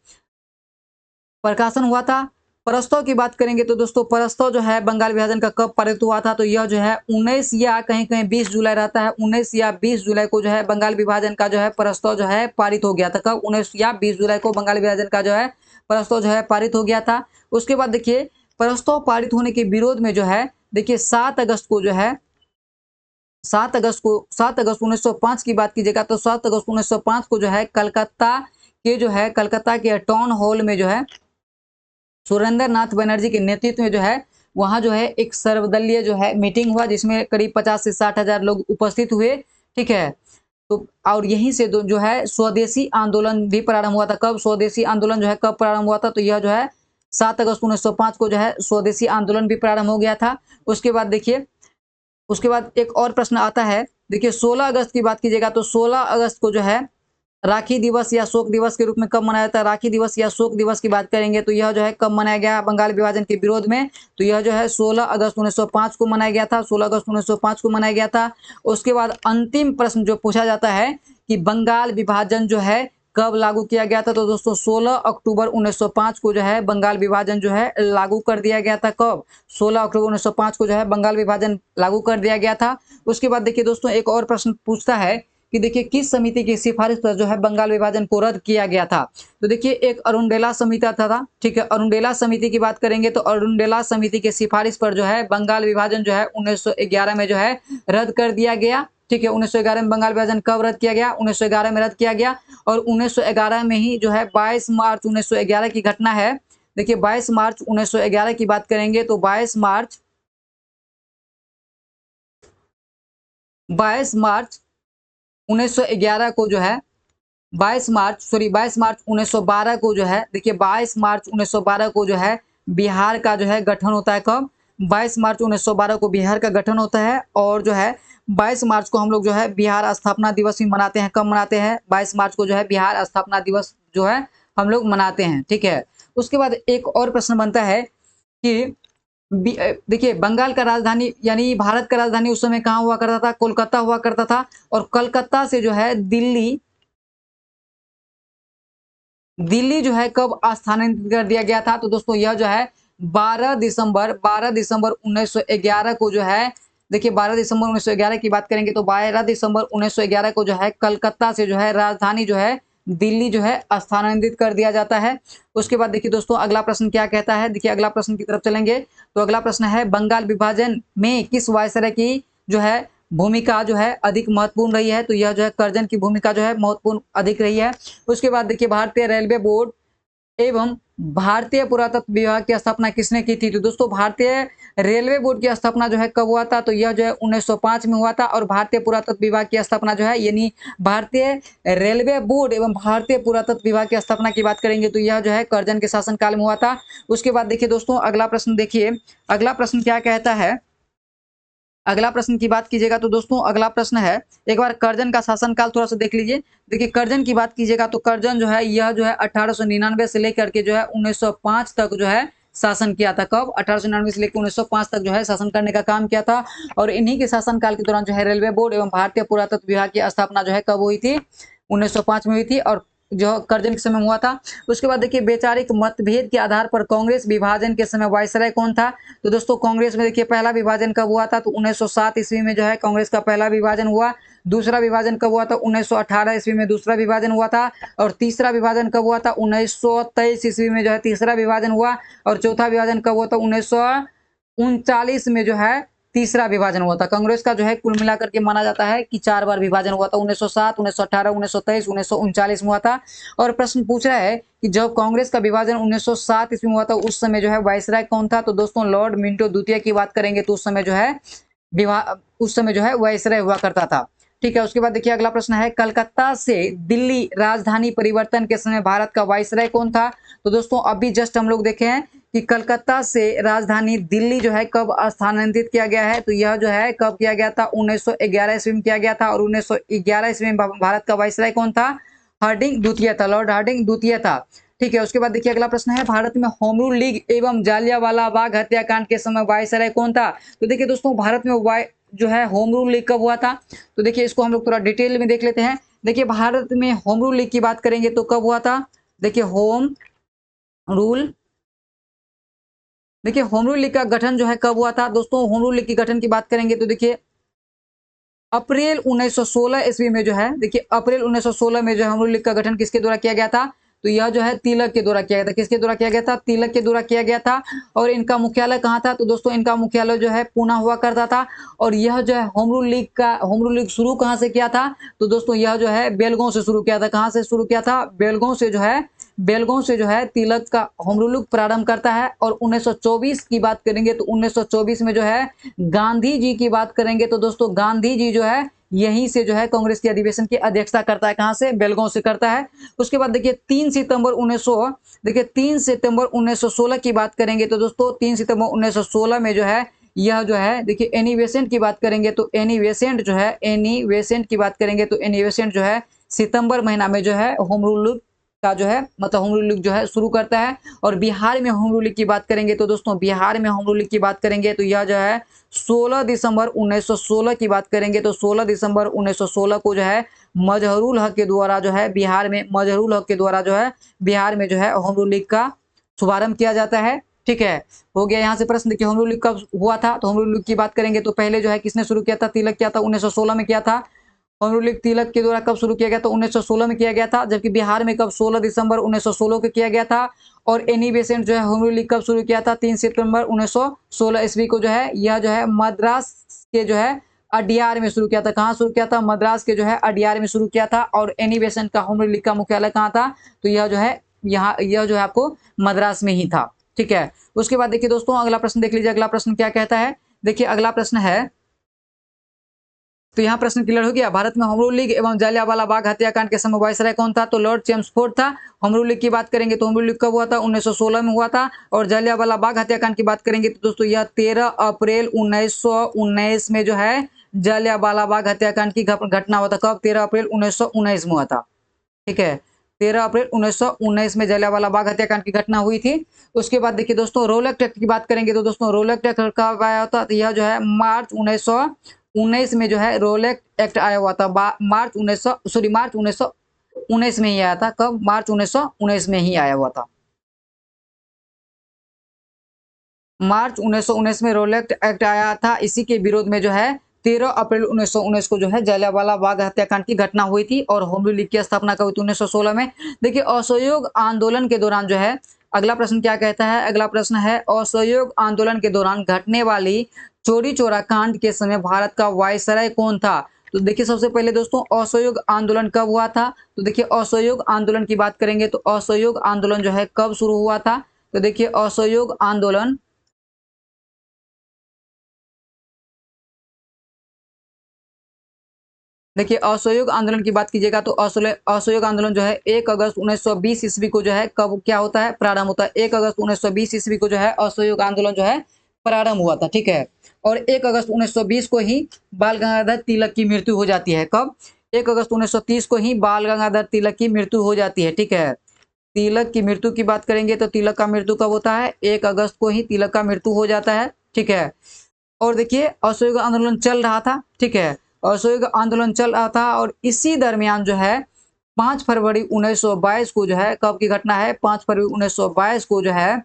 प्रकाशन हुआ था। प्रस्ताव की बात करेंगे तो दोस्तों प्रस्ताव जो है बंगाल विभाजन का कब पारित हुआ था? तो यह जो है 19 या कहीं कहीं 20 जुलाई रहता है, 19 या 20 जुलाई को जो है बंगाल विभाजन का जो है प्रस्ताव जो है पारित हो गया था। कब? 19 या 20 जुलाई को बंगाल विभाजन का जो है प्रस्ताव जो है पारित हो गया था। उसके बाद देखिए प्रस्ताव पारित होने के विरोध में जो है देखिए 7 अगस्त को जो है 7 अगस्त 1905 की बात कीजिएगा तो 7 अगस्त 1905 को जो है कलकत्ता के टाउन हॉल में जो है सुरेंद्र नाथ बनर्जी के नेतृत्व में जो है वहां जो है एक सर्वदलीय जो है मीटिंग हुआ जिसमें करीब 50 से 60 हजार लोग उपस्थित हुए। ठीक है, तो और यहीं से जो है स्वदेशी आंदोलन भी प्रारंभ हुआ था। कब स्वदेशी आंदोलन जो है कब प्रारंभ हुआ था? तो यह जो है 7 अगस्त 1905 को जो है स्वदेशी आंदोलन भी प्रारंभ हो गया था। उसके बाद देखिए उसके बाद एक और प्रश्न आता है। देखिए 16 अगस्त की बात कीजिएगा तो 16 अगस्त को जो है राखी दिवस या शोक दिवस के रूप में कब मनाया जाता है? राखी दिवस या शोक दिवस की बात करेंगे तो यह जो है कब मनाया गया बंगाल विभाजन के विरोध में? तो यह जो है 16 अगस्त 1905 को मनाया गया था। 16 अगस्त 1905 को मनाया गया था। उसके बाद अंतिम प्रश्न जो पूछा जाता है कि बंगाल विभाजन जो है कब लागू किया गया था? तो दोस्तों 16 अक्टूबर 1905 को जो है बंगाल विभाजन जो है लागू कर दिया गया था। कब? 16 अक्टूबर 1905 को जो है बंगाल विभाजन लागू कर दिया गया था। उसके बाद देखिए दोस्तों एक और प्रश्न पूछता है कि देखिए किस समिति की सिफारिश पर जो है बंगाल विभाजन को रद्द किया गया था? तो देखिए एक अरुणडेला समिति था। ठीक है, अरुणडेला समिति की बात करेंगे तो अरुणडेला समिति के सिफारिश पर जो है बंगाल विभाजन जो है 1911 में जो है रद्द कर दिया गया। ठीक है, 1911 में बंगाल विभाजन कब रद्द किया गया? 1911 में रद्द किया गया। और 1911 में ही जो है 22 मार्च 1911 की घटना है। देखिए 22 मार्च 1911 की बात करेंगे तो 22 मार्च 1911 को जो है 22 मार्च 1912 को जो है देखिए 22 मार्च 1912 को जो है बिहार का जो है गठन होता है। कब? 22 मार्च 1912 को बिहार का गठन होता है। और जो है 22 मार्च को हम लोग जो है बिहार स्थापना दिवस भी मनाते हैं। कब मनाते हैं? 22 मार्च को जो है बिहार स्थापना दिवस जो है हम लोग मनाते हैं। ठीक है, उसके बाद एक और प्रश्न बनता है कि देखिए बंगाल का राजधानी यानी भारत का राजधानी उस समय कहाँ हुआ करता था? कोलकाता हुआ करता था। और कलकत्ता से जो है दिल्ली जो है कब स्थानांतरित कर दिया गया था? तो दोस्तों यह जो है 12 दिसंबर 1911 को जो है देखिए 12 दिसंबर 1911 की बात करेंगे तो 12 दिसंबर 1911 को जो है कलकत्ता से जो है राजधानी जो है दिल्ली जो है स्थानांतरित कर दिया जाता है। उसके बाद देखिए दोस्तों अगला प्रश्न क्या कहता है? देखिए अगला प्रश्न की तरफ चलेंगे तो अगला प्रश्न है बंगाल विभाजन में किस वायसराय की जो है भूमिका जो है अधिक महत्वपूर्ण रही है? तो यह जो है कर्जन की भूमिका जो है महत्वपूर्ण अधिक रही है। उसके बाद देखिए भारतीय रेलवे बोर्ड एवं भारतीय पुरातत्व विभाग की स्थापना किसने की थी? तो दोस्तों भारतीय रेलवे बोर्ड की स्थापना जो है कब हुआ था? तो यह जो है 1905 में हुआ था। और भारतीय पुरातत्व विभाग की स्थापना जो है यानी भारतीय रेलवे बोर्ड एवं भारतीय पुरातत्व विभाग की स्थापना की बात करेंगे तो यह जो है कर्जन के शासनकाल में हुआ था। उसके बाद देखिए दोस्तों अगला प्रश्न देखिए अगला प्रश्न क्या कहता है? अगला प्रश्न की बात कीजिएगा तो दोस्तों अगला प्रश्न है एक बार कर्जन का शासनकाल थोड़ा सा देख लीजिए। देखिए कर्जन की बात कीजिएगा तो कर्जन जो है यह जो है 1899 से लेकर के जो है 1905 तक जो है शासन किया था। कब? 1899 से लेकर 1905 तक जो है शासन करने का काम किया था। और इन्हीं के शासनकाल के दौरान जो है रेलवे बोर्ड एवं भारतीय पुरातत्व विभाग की स्थापना जो है कब हुई थी? 1905 में हुई थी और जो करजन के समय हुआ था। उसके बाद देखिए वैचारिक मतभेद के आधार पर कांग्रेस विभाजन के समय वायसराय कौन था? तो दोस्तों कांग्रेस में देखिए पहला विभाजन कब हुआ था? तो 1907 ईस्वी में जो है कांग्रेस का पहला विभाजन हुआ। दूसरा विभाजन कब हुआ था? 1918 ईस्वी में दूसरा विभाजन हुआ था। और तीसरा विभाजन कब हुआ था? 1923 ईस्वी में जो है तीसरा विभाजन हुआ। और चौथा विभाजन कब हुआ था? 1939 में जो है तीसरा विभाजन हुआ था। कांग्रेस का जो है कुल मिलाकर के माना जाता है कि 4 बार विभाजन हुआ था। 1907, 1918, 1923, 1939 में हुआ था। और प्रश्न पूछ रहा है कि जब कांग्रेस का विभाजन 1907 ईस्वी में हुआ था उस समय जो है वायसराय कौन था? तो दोस्तों लॉर्ड मिंटो द्वितीय की बात करेंगे तो उस समय जो है वायसराय हुआ करता था। ठीक है। उसके बाद देखिए अगला प्रश्न है, कलकत्ता से दिल्ली राजधानी परिवर्तन के समय भारत का वायसराय कौन था? तो दोस्तों अभी जस्ट हम लोग देखे हैं कि कलकत्ता से राजधानी दिल्ली जो है कब स्थानांतरित किया गया है? तो यह जो है कब किया गया था? 1911 ईस्वी में किया गया था। और 1911 ईस्वी में भारत का वायसराय कौन था? हार्डिंग द्वितीय था, लॉर्ड हार्डिंग द्वितीय था। ठीक है। उसके बाद देखिए अगला प्रश्न है, भारत में होम रूल लीग एवं जालियांवाला बाग हत्याकांड के समय वायसराय कौन था? तो देखिए दोस्तों भारत में जो है होम रूल लीग कब हुआ था? तो देखिए इसको हम लोग थोड़ा डिटेल में देख लेते हैं। देखिए भारत में होम रूल लीग की बात करेंगे तो कब हुआ था? देखिए रूल होम रूल लीग का गठन जो है कब हुआ था? दोस्तों होम रूल लीग के गठन की बात करेंगे तो देखिए अप्रैल 1916 ईस्वी में जो है, देखिए अप्रैल 1916 में जो है होम रूल लीग का गठन किसके द्वारा किया गया था? तो यह जो है तिलक के द्वारा किया गया था। किसके द्वारा किया गया था? तिलक के द्वारा किया गया था। और इनका मुख्यालय कहाँ था? तो दोस्तों इनका मुख्यालय जो है पुणे हुआ करता था। और यह जो है होम रूल लीग शुरू कहाँ से किया था? तो दोस्तों यह जो है बेलगांव से शुरू किया था। कहाँ से शुरू किया था? बेलगांव से जो है तिलक का होम रूल लीग प्रारंभ करता है। और 1924 की बात करेंगे तो 1924 में जो है गांधी जी की बात करेंगे तो दोस्तों गांधी जी जो है यहीं से जो है कांग्रेस के अधिवेशन की अध्यक्षता करता है। कहां से? बेलगांव से करता है। उसके बाद देखिए 3 सितंबर 1916 की बात करेंगे तो दोस्तों 3 सितंबर 1916 में जो है यह जो है देखिए एनी बेसेंट की बात करेंगे तो एनी बेसेंट की बात करेंगे तो एनी बेसेंट जो है सितंबर महीना में जो है होम रूल का जो है मतलब होम रूल लीग जो है शुरू करता है। और बिहार में होम रूल लीग की बात करेंगे तो दोस्तों बिहार में होम रूल लीग की बात करेंगे तो यह जो है 16 दिसंबर 1916 की बात करेंगे तो 16 दिसंबर 1916 को जो है मजहरूल हक के द्वारा जो है बिहार में बिहार में जो है होम रूल लीग का शुभारंभ किया जाता है। ठीक है। हो गया यहाँ से प्रश्न। देखिए होम रूल लीग कब हुआ था? तो होम रूल लीग की बात करेंगे तो पहले जो है किसने शुरू किया था? तिलक किया था, 1916 में किया था। होम रूल लीग तिलक के द्वारा कब शुरू किया गया? तो 1916 में किया गया था। जबकि बिहार में कब? 16 दिसंबर 1916 को किया गया था। और एनी बेसेंट जो है होम रूल लीग कब शुरू किया था? 3 सितंबर 1916 ईस्वी को जो है यह जो है मद्रास के जो है अडियार में शुरू किया था। कहाँ शुरू किया था? मद्रास के जो है अडियार में शुरू किया था। और एनी बेसेंट का होम रूल लीग का मुख्यालय कहाँ था? तो यह जो है यह जो है आपको मद्रास में ही था। ठीक है। उसके बाद देखिए दोस्तों अगला प्रश्न देख लीजिए। अगला प्रश्न क्या कहता है? देखिए अगला प्रश्न है, तो यहाँ प्रश्न क्लियर हो गया। भारत में होम रूल लीग एवं जालियांवाला बाग हत्याकांड के समय वायसराय कौन था? तो लॉर्ड चेम्सफोर्ड था। होम रूल लीग की बात करेंगे तो होम रूल लीग कब हुआ था? 1916 में हुआ था। और जालियांवाला बाग हत्याकांड की बात करेंगे तो दोस्तों यह 13 अप्रैल 1919 में जो है जालियांवाला बाग हत्याकांड की घटना हुआ था। कब? 13 अप्रैल 1919 में हुआ था। ठीक है। 13 अप्रैल 1919 में जलियांवाला बाग हत्याकांड की घटना हुई थी। उसके बाद देखिए दोस्तों रोलक एक्ट की बात करेंगे तो दोस्तों रोलक एक्ट कब आया था? तो यह जो है मार्च 1919 में जो है रोलक एक्ट आया हुआ था। मार्च 1919 में ही आया था। कब? मार्च 1919 में ही आया हुआ था। मार्च 1919 में रोलक एक्ट आया था। इसी के विरोध में जो है 13 अप्रैल 1919 को जो है जलियांवाला बाग हत्याकांड की घटना हुई थी। और होम रूल लीग की स्थापना कब हुई थी? 1916 में। देखिए असहयोग आंदोलन के दौरान जो है अगला प्रश्न क्या कहता है? अगला प्रश्न है असहयोग आंदोलन के दौरान घटने वाली चोरी चोरा कांड के समय भारत का वायसराय कौन था? तो देखिए सबसे पहले दोस्तों असहयोग आंदोलन कब हुआ था? तो देखिए असहयोग आंदोलन की बात करेंगे तो असहयोग आंदोलन जो है कब शुरू हुआ था? तो देखिए असहयोग आंदोलन देखिए असहयोग आंदोलन की बात कीजिएगा तो असहयोग आंदोलन जो है 1 अगस्त 1920 ईस्वी को जो है कब क्या होता है? प्रारंभ होता है। 1 अगस्त 1920 ईस्वी को जो है असहयोग आंदोलन जो है प्रारंभ हुआ था। ठीक है। और 1 अगस्त 1920 को ही बाल गंगाधर तिलक की मृत्यु हो जाती है। कब? 1 अगस्त 1930 को ही बाल गंगाधर तिलक की मृत्यु हो जाती है। ठीक है। तिलक की मृत्यु की बात करेंगे तो तिलक का मृत्यु कब होता है? 1 अगस्त को ही तिलक का मृत्यु हो जाता है। ठीक है। और देखिए असहयोग आंदोलन चल रहा था। ठीक है। असहयोग आंदोलन चल रहा था और इसी दरमियान जो है 5 फरवरी 1922 को जो है, कब की घटना है? 5 फरवरी 1922 को जो है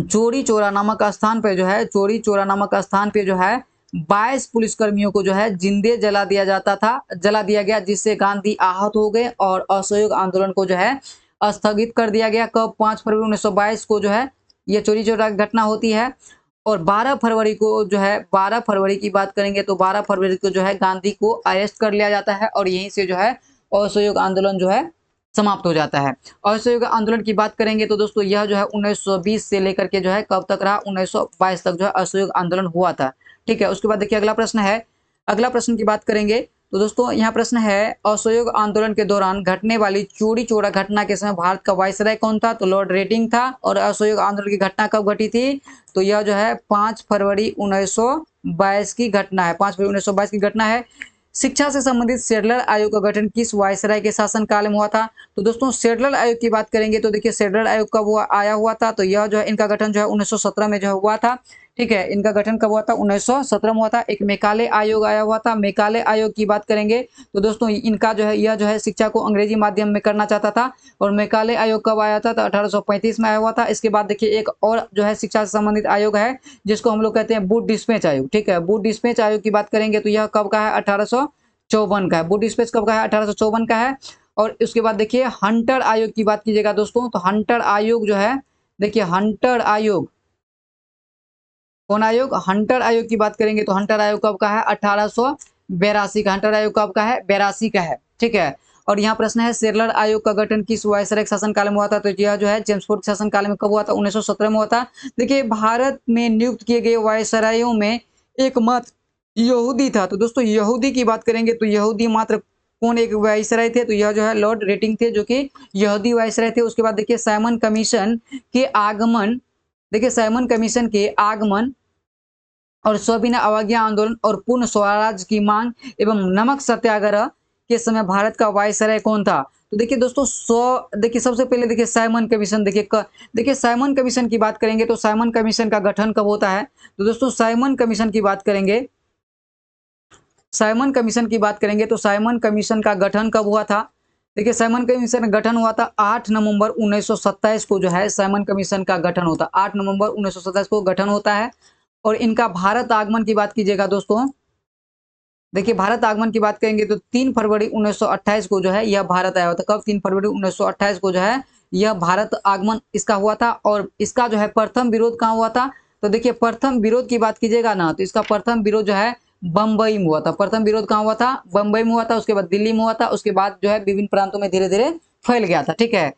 चोरी चौरा नामक स्थान पे जो है, चोरी चौरा नामक स्थान पे जो है 22 पुलिसकर्मियों को जो है जिंदे जला दिया जाता था, जला दिया गया, जिससे गांधी आहत हो गए और असहयोग आंदोलन को जो है स्थगित कर दिया गया। कब? 5 फरवरी 1922 को जो है ये चोरी चौरा की घटना होती है। और 12 फरवरी को जो है, 12 फरवरी की बात करेंगे तो 12 फरवरी को जो है गांधी को अरेस्ट कर लिया जाता है और यहीं से जो है असहयोग आंदोलन जो है समाप्त हो जाता है। असहयोग आंदोलन की बात करेंगे तो दोस्तों यह जो है 1920 से लेकर के जो है कब तक रहा? 1922 तक जो है असहयोग आंदोलन हुआ था। ठीक है। उसके बाद देखिए अगला प्रश्न है, अगला प्रश्न की बात करेंगे तो दोस्तों यहाँ प्रश्न है, असहयोग आंदोलन के दौरान घटने वाली चोरी चौरा घटना के समय भारत का वायसराय कौन था? तो लॉर्ड रेटिंग था। और असहयोग आंदोलन की घटना कब घटी थी? तो यह जो है 5 फरवरी 1922 की घटना है। 5 फरवरी 1922 की घटना है। शिक्षा से संबंधित सेडलर आयोग का गठन किस वायसराय के शासनकाल में हुआ था? तो दोस्तों सेडलर आयोग की बात करेंगे तो देखिए सेडलर आयोग कब हुआ, आया हुआ था? तो यह जो है इनका गठन जो है 1917 में जो हुआ था। ठीक है। इनका गठन कब हुआ था? 1917 में हुआ था। एक मेकाले आयोग आया हुआ था। मेकाले आयोग की बात करेंगे तो दोस्तों इनका जो है, यह जो है शिक्षा को अंग्रेजी माध्यम में करना चाहता था। और मेकाले आयोग कब आया था? तो 1835 में आया हुआ था। इसके बाद देखिए एक और जो है शिक्षा से संबंधित आयोग है जिसको हम लोग कहते हैं बूथ डिस्पैच आयोग। ठीक है। बूथ डिस्पैच आयोग की बात करेंगे तो यह कब का है? 1854 का है। बूथ डिस्पैच कब का है? 1854 का है। और उसके बाद देखिए हंटर आयोग की बात कीजिएगा दोस्तों, तो हंटर आयोग जो है, देखिए हंटर आयोग, कौन आयोग? हंटर आयोग की बात करेंगे तो हंटर आयोग कब का है? 1882 का। हंटर आयोग कब का है? 82 का है। ठीक है। और यहाँ प्रश्न है, सेडलर आयोग का गठन किस वायसराय के शासनकाल में हुआ था? तो यह जो है चेम्सफोर्ड के शासनकाल में कब हुआ था? 1917 में हुआ था। देखिए भारत में नियुक्त किए गए वायसरायों में एकमात्र यहूदी था। तो दोस्तों यहूदी की बात करेंगे तो यहूदी मात्र कौन एक वायसराय थे? तो यह जो है लॉर्ड रेटिंग थे, जो कि यहूदी वायसराय थे। उसके बाद देखिए साइमन कमीशन के आगमन, देखिए साइमन कमीशन के आगमन और सविनय अवज्ञा आंदोलन और पूर्ण स्वराज की मांग एवं नमक सत्याग्रह के समय भारत का वायसराय कौन था? तो देखिए दोस्तों देखिए सबसे पहले देखिए साइमन कमीशन, देखिए साइमन कमीशन की बात करेंगे तो साइमन कमीशन का गठन कब होता है? तो दोस्तों साइमन कमीशन की बात करेंगे, साइमन कमीशन की बात करेंगे तो साइमन कमीशन का गठन कब हुआ था? देखिए साइमन कमीशन का गठन हुआ था 8 नवंबर 1927 को जो है साइमन कमीशन का गठन होता है। 8 नवंबर 1927 को गठन होता है। और इनका भारत आगमन की बात कीजिएगा दोस्तों, देखिए भारत आगमन की बात करेंगे तो 3 फरवरी 1928 को जो है यह भारत आया हुआ था। कब? 3 फरवरी 1928 को जो है यह भारत आगमन इसका हुआ था। और इसका जो है प्रथम विरोध कहाँ हुआ था? तो देखिए प्रथम विरोध की बात कीजिएगा ना तो इसका प्रथम विरोध जो है बंबई में हुआ था। प्रथम विरोध कहाँ हुआ था? बंबई में हुआ था। उसके बाद दिल्ली में हुआ था। उसके बाद जो है विभिन्न प्रांतों में धीरे धीरे फैल गया था। ठीक है।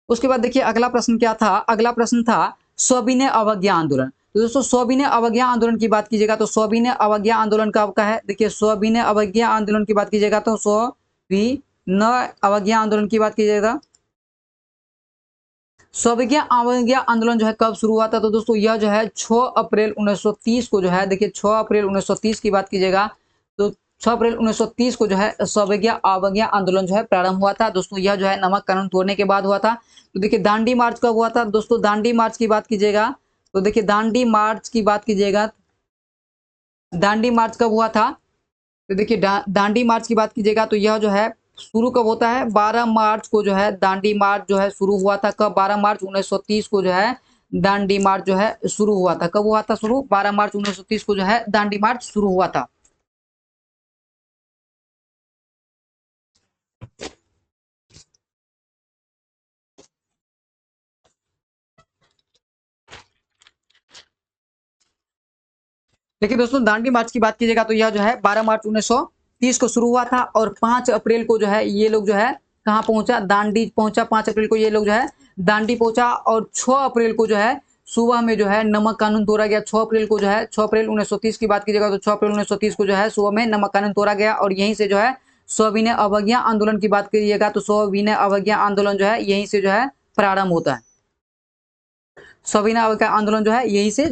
उसके बाद देखिए अगला प्रश्न क्या था? अगला प्रश्न था सविनय अवज्ञा आंदोलन। तो दोस्तों सविनय अवज्ञा आंदोलन की बात कीजिएगा तो सविनय अवज्ञा आंदोलन कब का है? देखिए सविनय अवज्ञा आंदोलन की बात कीजिएगा तो सविनय अवज्ञा आंदोलन की बात कीजिएगा, सविनय अवज्ञा आंदोलन जो है कब शुरू हुआ था? तो दोस्तों यह जो है 6 अप्रैल 1930 को जो है, देखिए 6 अप्रैल 1930 की बात कीजिएगा तो 6 अप्रैल 1930 को जो है सविनय अवज्ञा आंदोलन जो है प्रारंभ हुआ था। दोस्तों यह जो है नमक कानून तोड़ने के बाद हुआ था। तो देखिए दांडी मार्च कब हुआ था? दोस्तों दांडी मार्च की बात कीजिएगा तो देखिए दांडी मार्च की बात कीजिएगा, दांडी मार्च कब हुआ था? तो देखिए दांडी मार्च की बात कीजिएगा तो यह जो है शुरू कब होता है? 12 मार्च को जो है दांडी मार्च जो है शुरू हुआ था। कब? 12 मार्च 1930 को जो है दांडी मार्च जो है शुरू हुआ था। कब हुआ था शुरू? 12 मार्च 1930 को जो है दांडी मार्च शुरू हुआ था। देखिए दोस्तों दांडी मार्च की बात कीजिएगा तो यह जो है 12 मार्च 1930 को शुरू हुआ था और 5 अप्रैल को जो है ये लोग जो है कहाँ पहुंचा? दांडी पहुंचा। 5 अप्रैल को ये लोग जो है दांडी पहुंचा और 6 अप्रैल को जो है सुबह में जो है नमक कानून तोड़ा गया। 6 अप्रैल को जो है 6 अप्रैल 1930 की बात कीजिएगा तो 6 अप्रैल 1930 को जो है सुबह में नमक कानून तोड़ा गया और यहीं से जो है सविनय अवज्ञा आंदोलन की बात करिएगा तो सविनय अवज्ञा आंदोलन जो है यहीं से जो है प्रारंभ होता है। सविनय अवज्ञा आंदोलन जो है यहीं से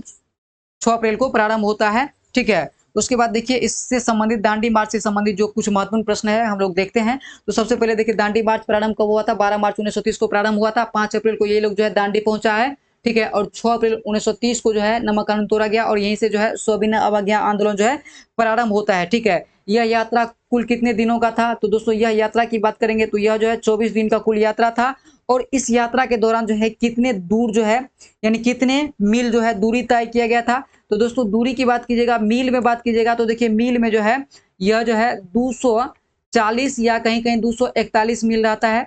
6 अप्रैल को प्रारंभ होता है। ठीक है। उसके बाद देखिए इससे संबंधित दांडी मार्च से संबंधित जो कुछ महत्वपूर्ण प्रश्न है हम लोग देखते हैं। तो सबसे पहले देखिए दांडी मार्च प्रारंभ कब हुआ था? 12 मार्च 1930 को प्रारंभ हुआ था। 5 अप्रैल को ये लोग जो है दांडी पहुंचा है, ठीक है। और 6 अप्रैल 1930 को जो है नमक कानून तोड़ा गया और यहीं से जो है सविनय अवज्ञा आंदोलन जो है प्रारंभ होता है, ठीक है। यह यात्रा कुल कितने दिनों का था? तो दोस्तों यह यात्रा की बात करेंगे तो यह जो है 24 दिन का कुल यात्रा था। और इस यात्रा के दौरान जो है कितने दूर जो है यानी कितने मील जो है दूरी तय किया गया था? तो दोस्तों दूरी की बात कीजिएगा, मील में बात कीजिएगा तो देखिए मील में जो है यह जो है 240 या कहीं-कहीं 241 मील रहता है,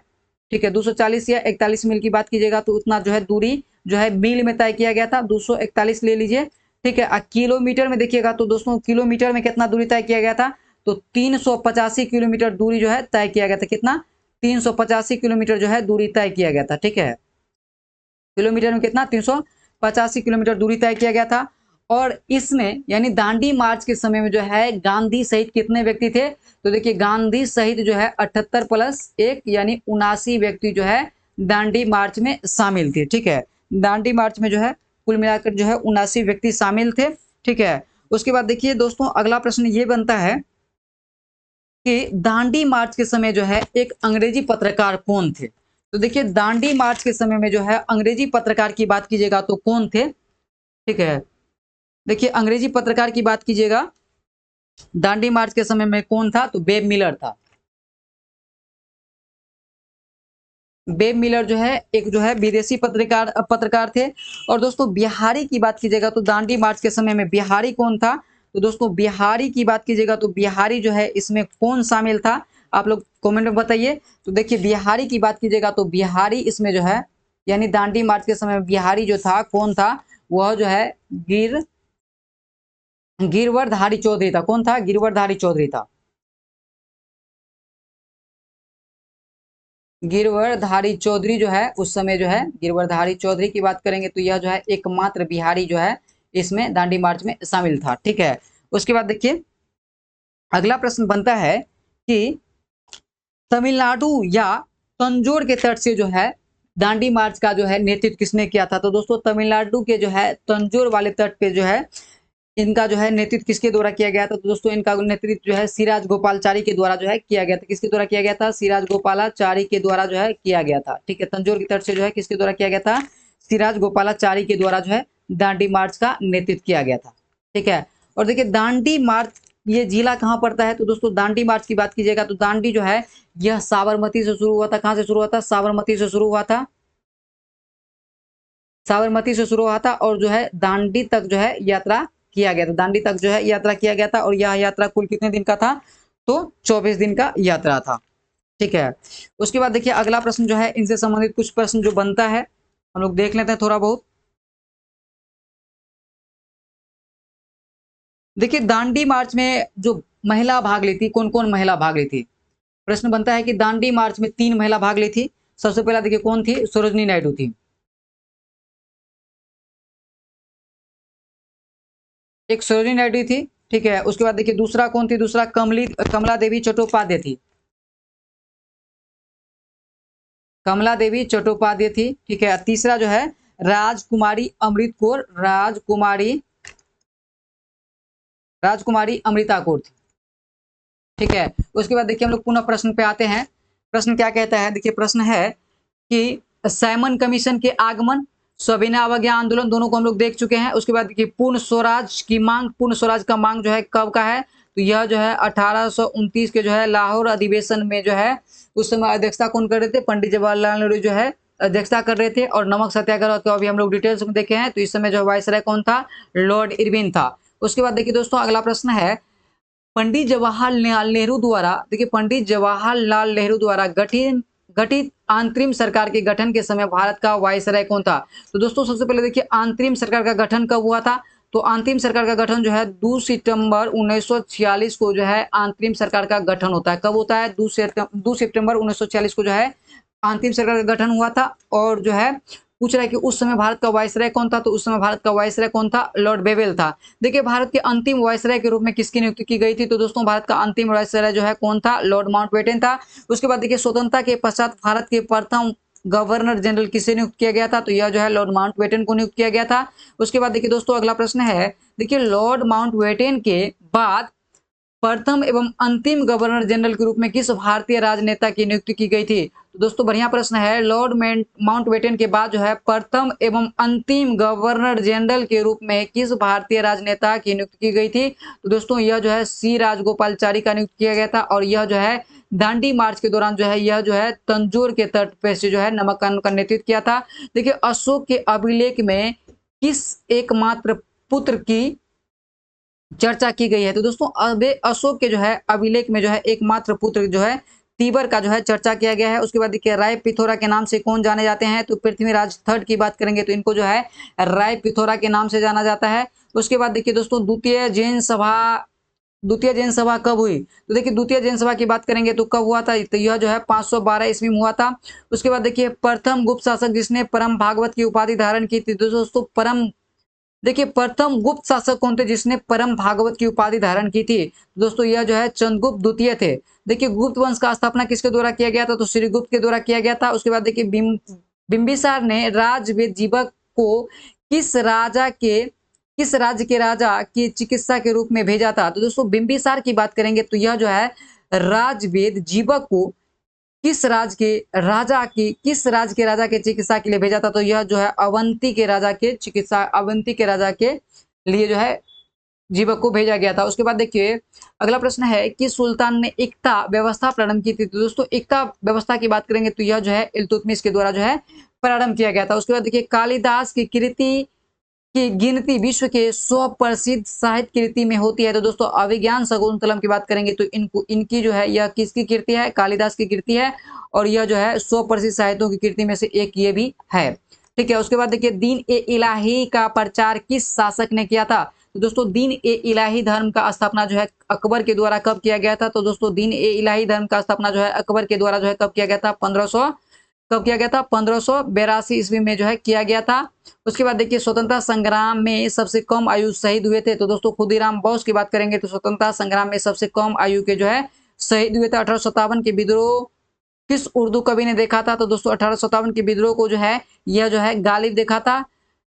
ठीक है। 240 या 41 मील की बात कीजिएगा तो उतना जो है दूरी जो है मील में तय किया गया था, 241 ले लीजिए, ठीक है। किलोमीटर में देखिएगा तो दोस्तों किलोमीटर में कितना दूरी तय किया गया था? तो 385 किलोमीटर दूरी जो है तय किया गया था। कितना? 385 किलोमीटर जो है दूरी तय किया गया था, ठीक है। किलोमीटर में कितना? 385 किलोमीटर दूरी तय किया गया था। और इसमें यानी दांडी मार्च के समय में जो है गांधी सहित कितने व्यक्ति थे? तो देखिए गांधी सहित जो है 78 प्लस 1 यानी 79 व्यक्ति जो है दांडी मार्च में शामिल थे, ठीक है। दांडी मार्च में जो है कुल मिलाकर जो है 79 व्यक्ति शामिल थे, ठीक है। उसके बाद देखिए दोस्तों अगला प्रश्न ये बनता है कि दांडी मार्च के समय जो है एक अंग्रेजी पत्रकार कौन थे? तो देखिए दांडी मार्च के समय में जो है अंग्रेजी पत्रकार की बात कीजिएगा तो कौन थे? ठीक है। देखिए अंग्रेजी पत्रकार की बात कीजिएगा दांडी मार्च के समय में कौन था? तो बेब मिलर था। बेब मिलर जो है एक जो है विदेशी पत्रकार थे। और दोस्तों बिहारी की बात कीजिएगा तो दांडी मार्च के समय में बिहारी कौन था? तो दोस्तों बिहारी की बात कीजिएगा तो बिहारी जो है इसमें कौन शामिल था? आप लोग कमेंट में बताइए। तो देखिए बिहारी की बात कीजिएगा तो बिहारी इसमें जो है यानी दांडी मार्च के समय में बिहारी जो था कौन था? वह जो है गिरवरधारी चौधरी था। कौन था? गिरवरधारी चौधरी था। गिरवरधारी चौधरी जो है उस समय जो है गिरवरधारी चौधरी की बात करेंगे तो यह जो है एकमात्र बिहारी जो है इसमें दांडी मार्च में शामिल था, ठीक है। उसके बाद देखिए अगला प्रश्न बनता है कि तमिलनाडु या तंजौर के तट से जो है दांडी मार्च का जो है नेतृत्व किसने किया था? तो दोस्तों तमिलनाडु के जो है तंजौर वाले तट पे जो है इनका जो है नेतृत्व किसके द्वारा किया गया था? तो दोस्तों इनका नेतृत्व जो है सिराज गोपालाचारी के द्वारा जो है किया गया था। किसके द्वारा किया गया था? सिराज गोपालाचारी के द्वारा जो है किया गया था, ठीक है। तंजौर की तट से जो है किसके द्वारा किया गया था? सिराज गोपालाचारी के द्वारा जो है दांडी मार्च का नेतृत्व किया गया था, ठीक है। और देखिए दांडी मार्च ये जिला कहाँ पड़ता है? तो दोस्तों दांडी मार्च की बात कीजिएगा तो दांडी जो है यह साबरमती से शुरू हुआ था। कहाँ से शुरू हुआ था? साबरमती से शुरू हुआ था। साबरमती से शुरू हुआ था और जो है दांडी तक जो है यात्रा किया गया था। दांडी तक जो है यात्रा किया गया था और यह यात्रा कुल कितने दिन का था? तो 24 दिन का यात्रा था, ठीक है। उसके बाद देखिए अगला प्रश्न जो है इनसे संबंधित कुछ प्रश्न जो बनता है हम लोग देख लेते हैं थोड़ा बहुत। देखिए दांडी मार्च में जो महिला भाग ली थी कौन कौन महिला भाग ली थी? प्रश्न बनता है कि दांडी मार्च में 3 महिला भाग ली थी। सबसे पहला देखिए कौन थी? सरोजनी नायडू थी। एक सरोजिनी नायडू थी, ठीक है। उसके बाद देखिए दूसरा कौन थी? दूसरा कमला देवी चट्टोपाध्याय थी। कमला देवी चट्टोपाध्याय थी, ठीक है। तीसरा जो है राजकुमारी अमृत कौर राजकुमारी अमृता कौर थी, ठीक है। उसके बाद देखिए हम लोग पुनः प्रश्न पे आते हैं। प्रश्न क्या कहता है? देखिए प्रश्न है कि साइमन कमीशन के आगमन, सविनय अवज्ञा आंदोलन दोनों को हम लोग देख चुके हैं। उसके बाद देखिए पूर्ण स्वराज की मांग, पूर्ण स्वराज का मांग जो है कब का है? तो यह जो है 1829 के जो है लाहौर अधिवेशन में जो है उस समय अध्यक्षता कौन कर रहे थे? पंडित जवाहरलाल नेहरू जो है अध्यक्षता कर रहे थे। और नमक सत्याग्रह तो अभी हम लोग डिटेल्स में देखे हैं। तो इस समय जो वायसराय कौन था? लॉर्ड इरविन था। उसके बाद देखिए दोस्तों अगला प्रश्न है पंडित जवाहरलाल नेहरू द्वारा, देखिए पंडित जवाहरलाल नेहरू द्वारा गठित गठित अंतरिम सरकार के गठन के समय भारत का वायसराय कौन था? तो दोस्तों सबसे पहले देखिए अंतरिम सरकार का गठन कब हुआ था? तो अंतिम सरकार का गठन जो है 2 सितंबर 1946 को जो है अंतरिम सरकार का गठन होता है। कब होता है? 2 सितंबर 1946 को जो है अंतिम सरकार का गठन हुआ था। और जो है पूछ रहा है कि उस समय भारत का वायसराय कौन था? तो उस समय भारत का वायसराय कौन था? लॉर्ड बेवेल था। देखिए भारत के अंतिम वायसराय के रूप में किसकी नियुक्ति की गई थी? तो दोस्तों भारत का अंतिम वायसराय जो है कौन था? लॉर्ड माउंटबेटन था। उसके बाद देखिए स्वतंत्रता के पश्चात भारत के प्रथम गवर्नर जनरल किसे नियुक्त किया गया था? तो यह जो है लॉर्ड माउंटबेटन को नियुक्त किया गया था। उसके बाद देखिए दोस्तों अगला प्रश्न है, देखिए लॉर्ड माउंटबेटन के बाद प्रथम एवं अंतिम गवर्नर जनरल के रूप में किस भारतीय राजनेता की नियुक्ति की गई थी? तो दोस्तों बढ़िया प्रश्न है। लॉर्ड माउंटबेटन के बाद जो है प्रथम एवं अंतिम गवर्नर जनरल के रूप में किस भारतीय राजनेता की नियुक्ति की गई थी? तो दोस्तों यह जो है सी राजगोपालचारी का नियुक्त किया गया था और यह जो है दांडी मार्च के दौरान जो है यह जो है तंजौर के तट पे से जो है नमक कानून का नेतृत्व किया था। देखिए अशोक के अभिलेख में किस एकमात्र पुत्र की चर्चा की गई है? तो दोस्तों अशोक के जो है अभिलेख में जो है एकमात्र पुत्र जो है तीबर का जो है चर्चा किया गया है। उसके बाद देखिए राय पिथौरा के नाम से कौन जाने जाते हैं? तो पृथ्वीराज थर्ड की बात करेंगे तो इनको जो है राय पिथौरा के नाम से जाना जाता है। उसके बाद देखिए दोस्तों द्वितीय जैन सभा कब हुई? तो देखिए द्वितीय जैन सभा की बात करेंगे तो कब हुआ था? तो यह जो है 512 ईस्वी में हुआ था। उसके बाद देखिए प्रथम गुप्त शासक जिसने परम भागवत की उपाधि धारण की थी, तो दोस्तों देखिए प्रथम गुप्त शासक कौन थे जिसने परम भागवत की उपाधि धारण की थी? दोस्तों यह जो है चंद्रगुप्त द्वितीय थे। देखिए गुप्त वंश का स्थापना किसके द्वारा किया गया था? तो श्रीगुप्त के द्वारा किया गया था। उसके बाद देखिए बिंबिसार ने राजवेद जीवक को किस राज्य के राजा की चिकित्सा के रूप में भेजा था? तो दोस्तों बिंबिसार की बात करेंगे तो यह जो है राजवेद जीवक को किस किस राज्य के राजा के चिकित्सा के लिए भेजा था? तो यह जो है अवंती के राजा के लिए जो है जीवक को भेजा गया था। उसके बाद देखिए अगला प्रश्न है कि सुल्तान ने एकता व्यवस्था प्रारंभ की थी? तो दोस्तों एकता व्यवस्था की बात करेंगे तो यह जो है इल्तुतमिश के द्वारा जो है प्रारंभ किया गया था। उसके बाद देखिए कालिदास की कृति की गिनती विश्व के 100 प्रसिद्ध साहित्य कृति में होती है। तो दोस्तों अभिज्ञान शकुंतलम की बात करेंगे तो इनकी जो है यह किसकी कृति है? कालिदास की कृति है और यह जो है 100 प्रसिद्ध साहित्यों की कृति में से एक ये भी है। ठीक है। उसके बाद देखिए दीन ए इलाही का प्रचार किस शासक ने किया था? तो दोस्तों दीन ए इलाही धर्म का स्थापना जो है अकबर के द्वारा कब किया गया था? तो दोस्तों दीन ए इलाही धर्म का स्थापना जो है अकबर के द्वारा जो है कब किया गया था? 1582 ईस्वी में जो है किया गया था। उसके बाद देखिए स्वतंत्रता संग्राम में सबसे कम आयु शहीद हुए थे? तो दोस्तों खुदीराम बोस की बात करेंगे तो स्वतंत्रता संग्राम में सबसे कम आयु के जो है शहीद हुए थे। 1857 के विद्रोह किस उर्दू कवि ने देखा था? तो दोस्तों 1857 के विद्रोह को जो है यह जो है गालिब देखा था।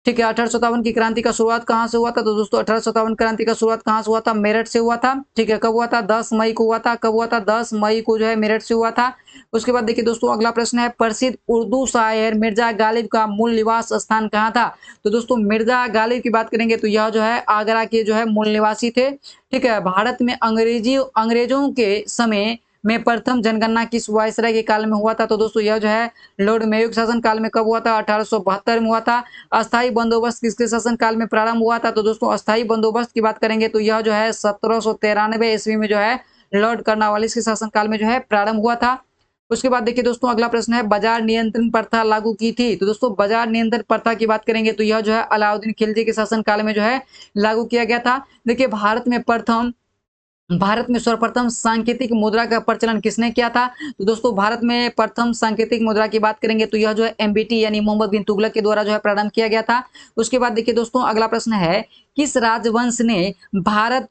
ठीक है। 1857 की क्रांति का शुरुआत कहां से हुआ था? तो दोस्तों 1857 क्रांति का शुरुआत कहां से हुआ था? मेरठ से हुआ था। ठीक है। कब हुआ था? 10 मई को हुआ था। कब हुआ था? 10 मई को जो है मेरठ से हुआ था। उसके बाद देखिए दोस्तों अगला प्रश्न है प्रसिद्ध उर्दू शायर मिर्जा गालिब का मूल निवास स्थान कहाँ था? तो दोस्तों मिर्जा गालिब की बात करेंगे तो यह जो है आगरा के जो है मूल निवासी थे। ठीक है। भारत में अंग्रेजों के समय में प्रथम जनगणना किस वायसराय के काल में हुआ था? तो दोस्तों यह जो है लॉर्ड मेयो के शासन काल में कब हुआ था? 1872 में हुआ था। अस्थायी बंदोबस्त किसके शासन काल में प्रारंभ हुआ था? तो दोस्तों अस्थायी बंदोबस्त की बात करेंगे तो यह जो है 1793 ईस्वी में जो है लॉर्ड कर्नवालिस के शासन काल में जो है प्रारंभ हुआ था। उसके बाद देखिए दोस्तों अगला प्रश्न है बाजार नियंत्रण प्रथा लागू की थी? तो दोस्तों बाजार नियंत्रण प्रथा की बात करेंगे तो यह जो है अलाउद्दीन खिलजी के शासन काल में जो है लागू किया गया था। देखिए भारत में सर्वप्रथम सांकेतिक मुद्रा का प्रचलन किसने किया था? तो दोस्तों भारत में प्रथम सांकेतिक मुद्रा की बात करेंगे तो यह जो है एमबीटी यानी मोहम्मद बिन तुगलक के द्वारा जो है प्रारंभ किया गया था। उसके बाद देखिए दोस्तों अगला प्रश्न है किस राजवंश ने भारत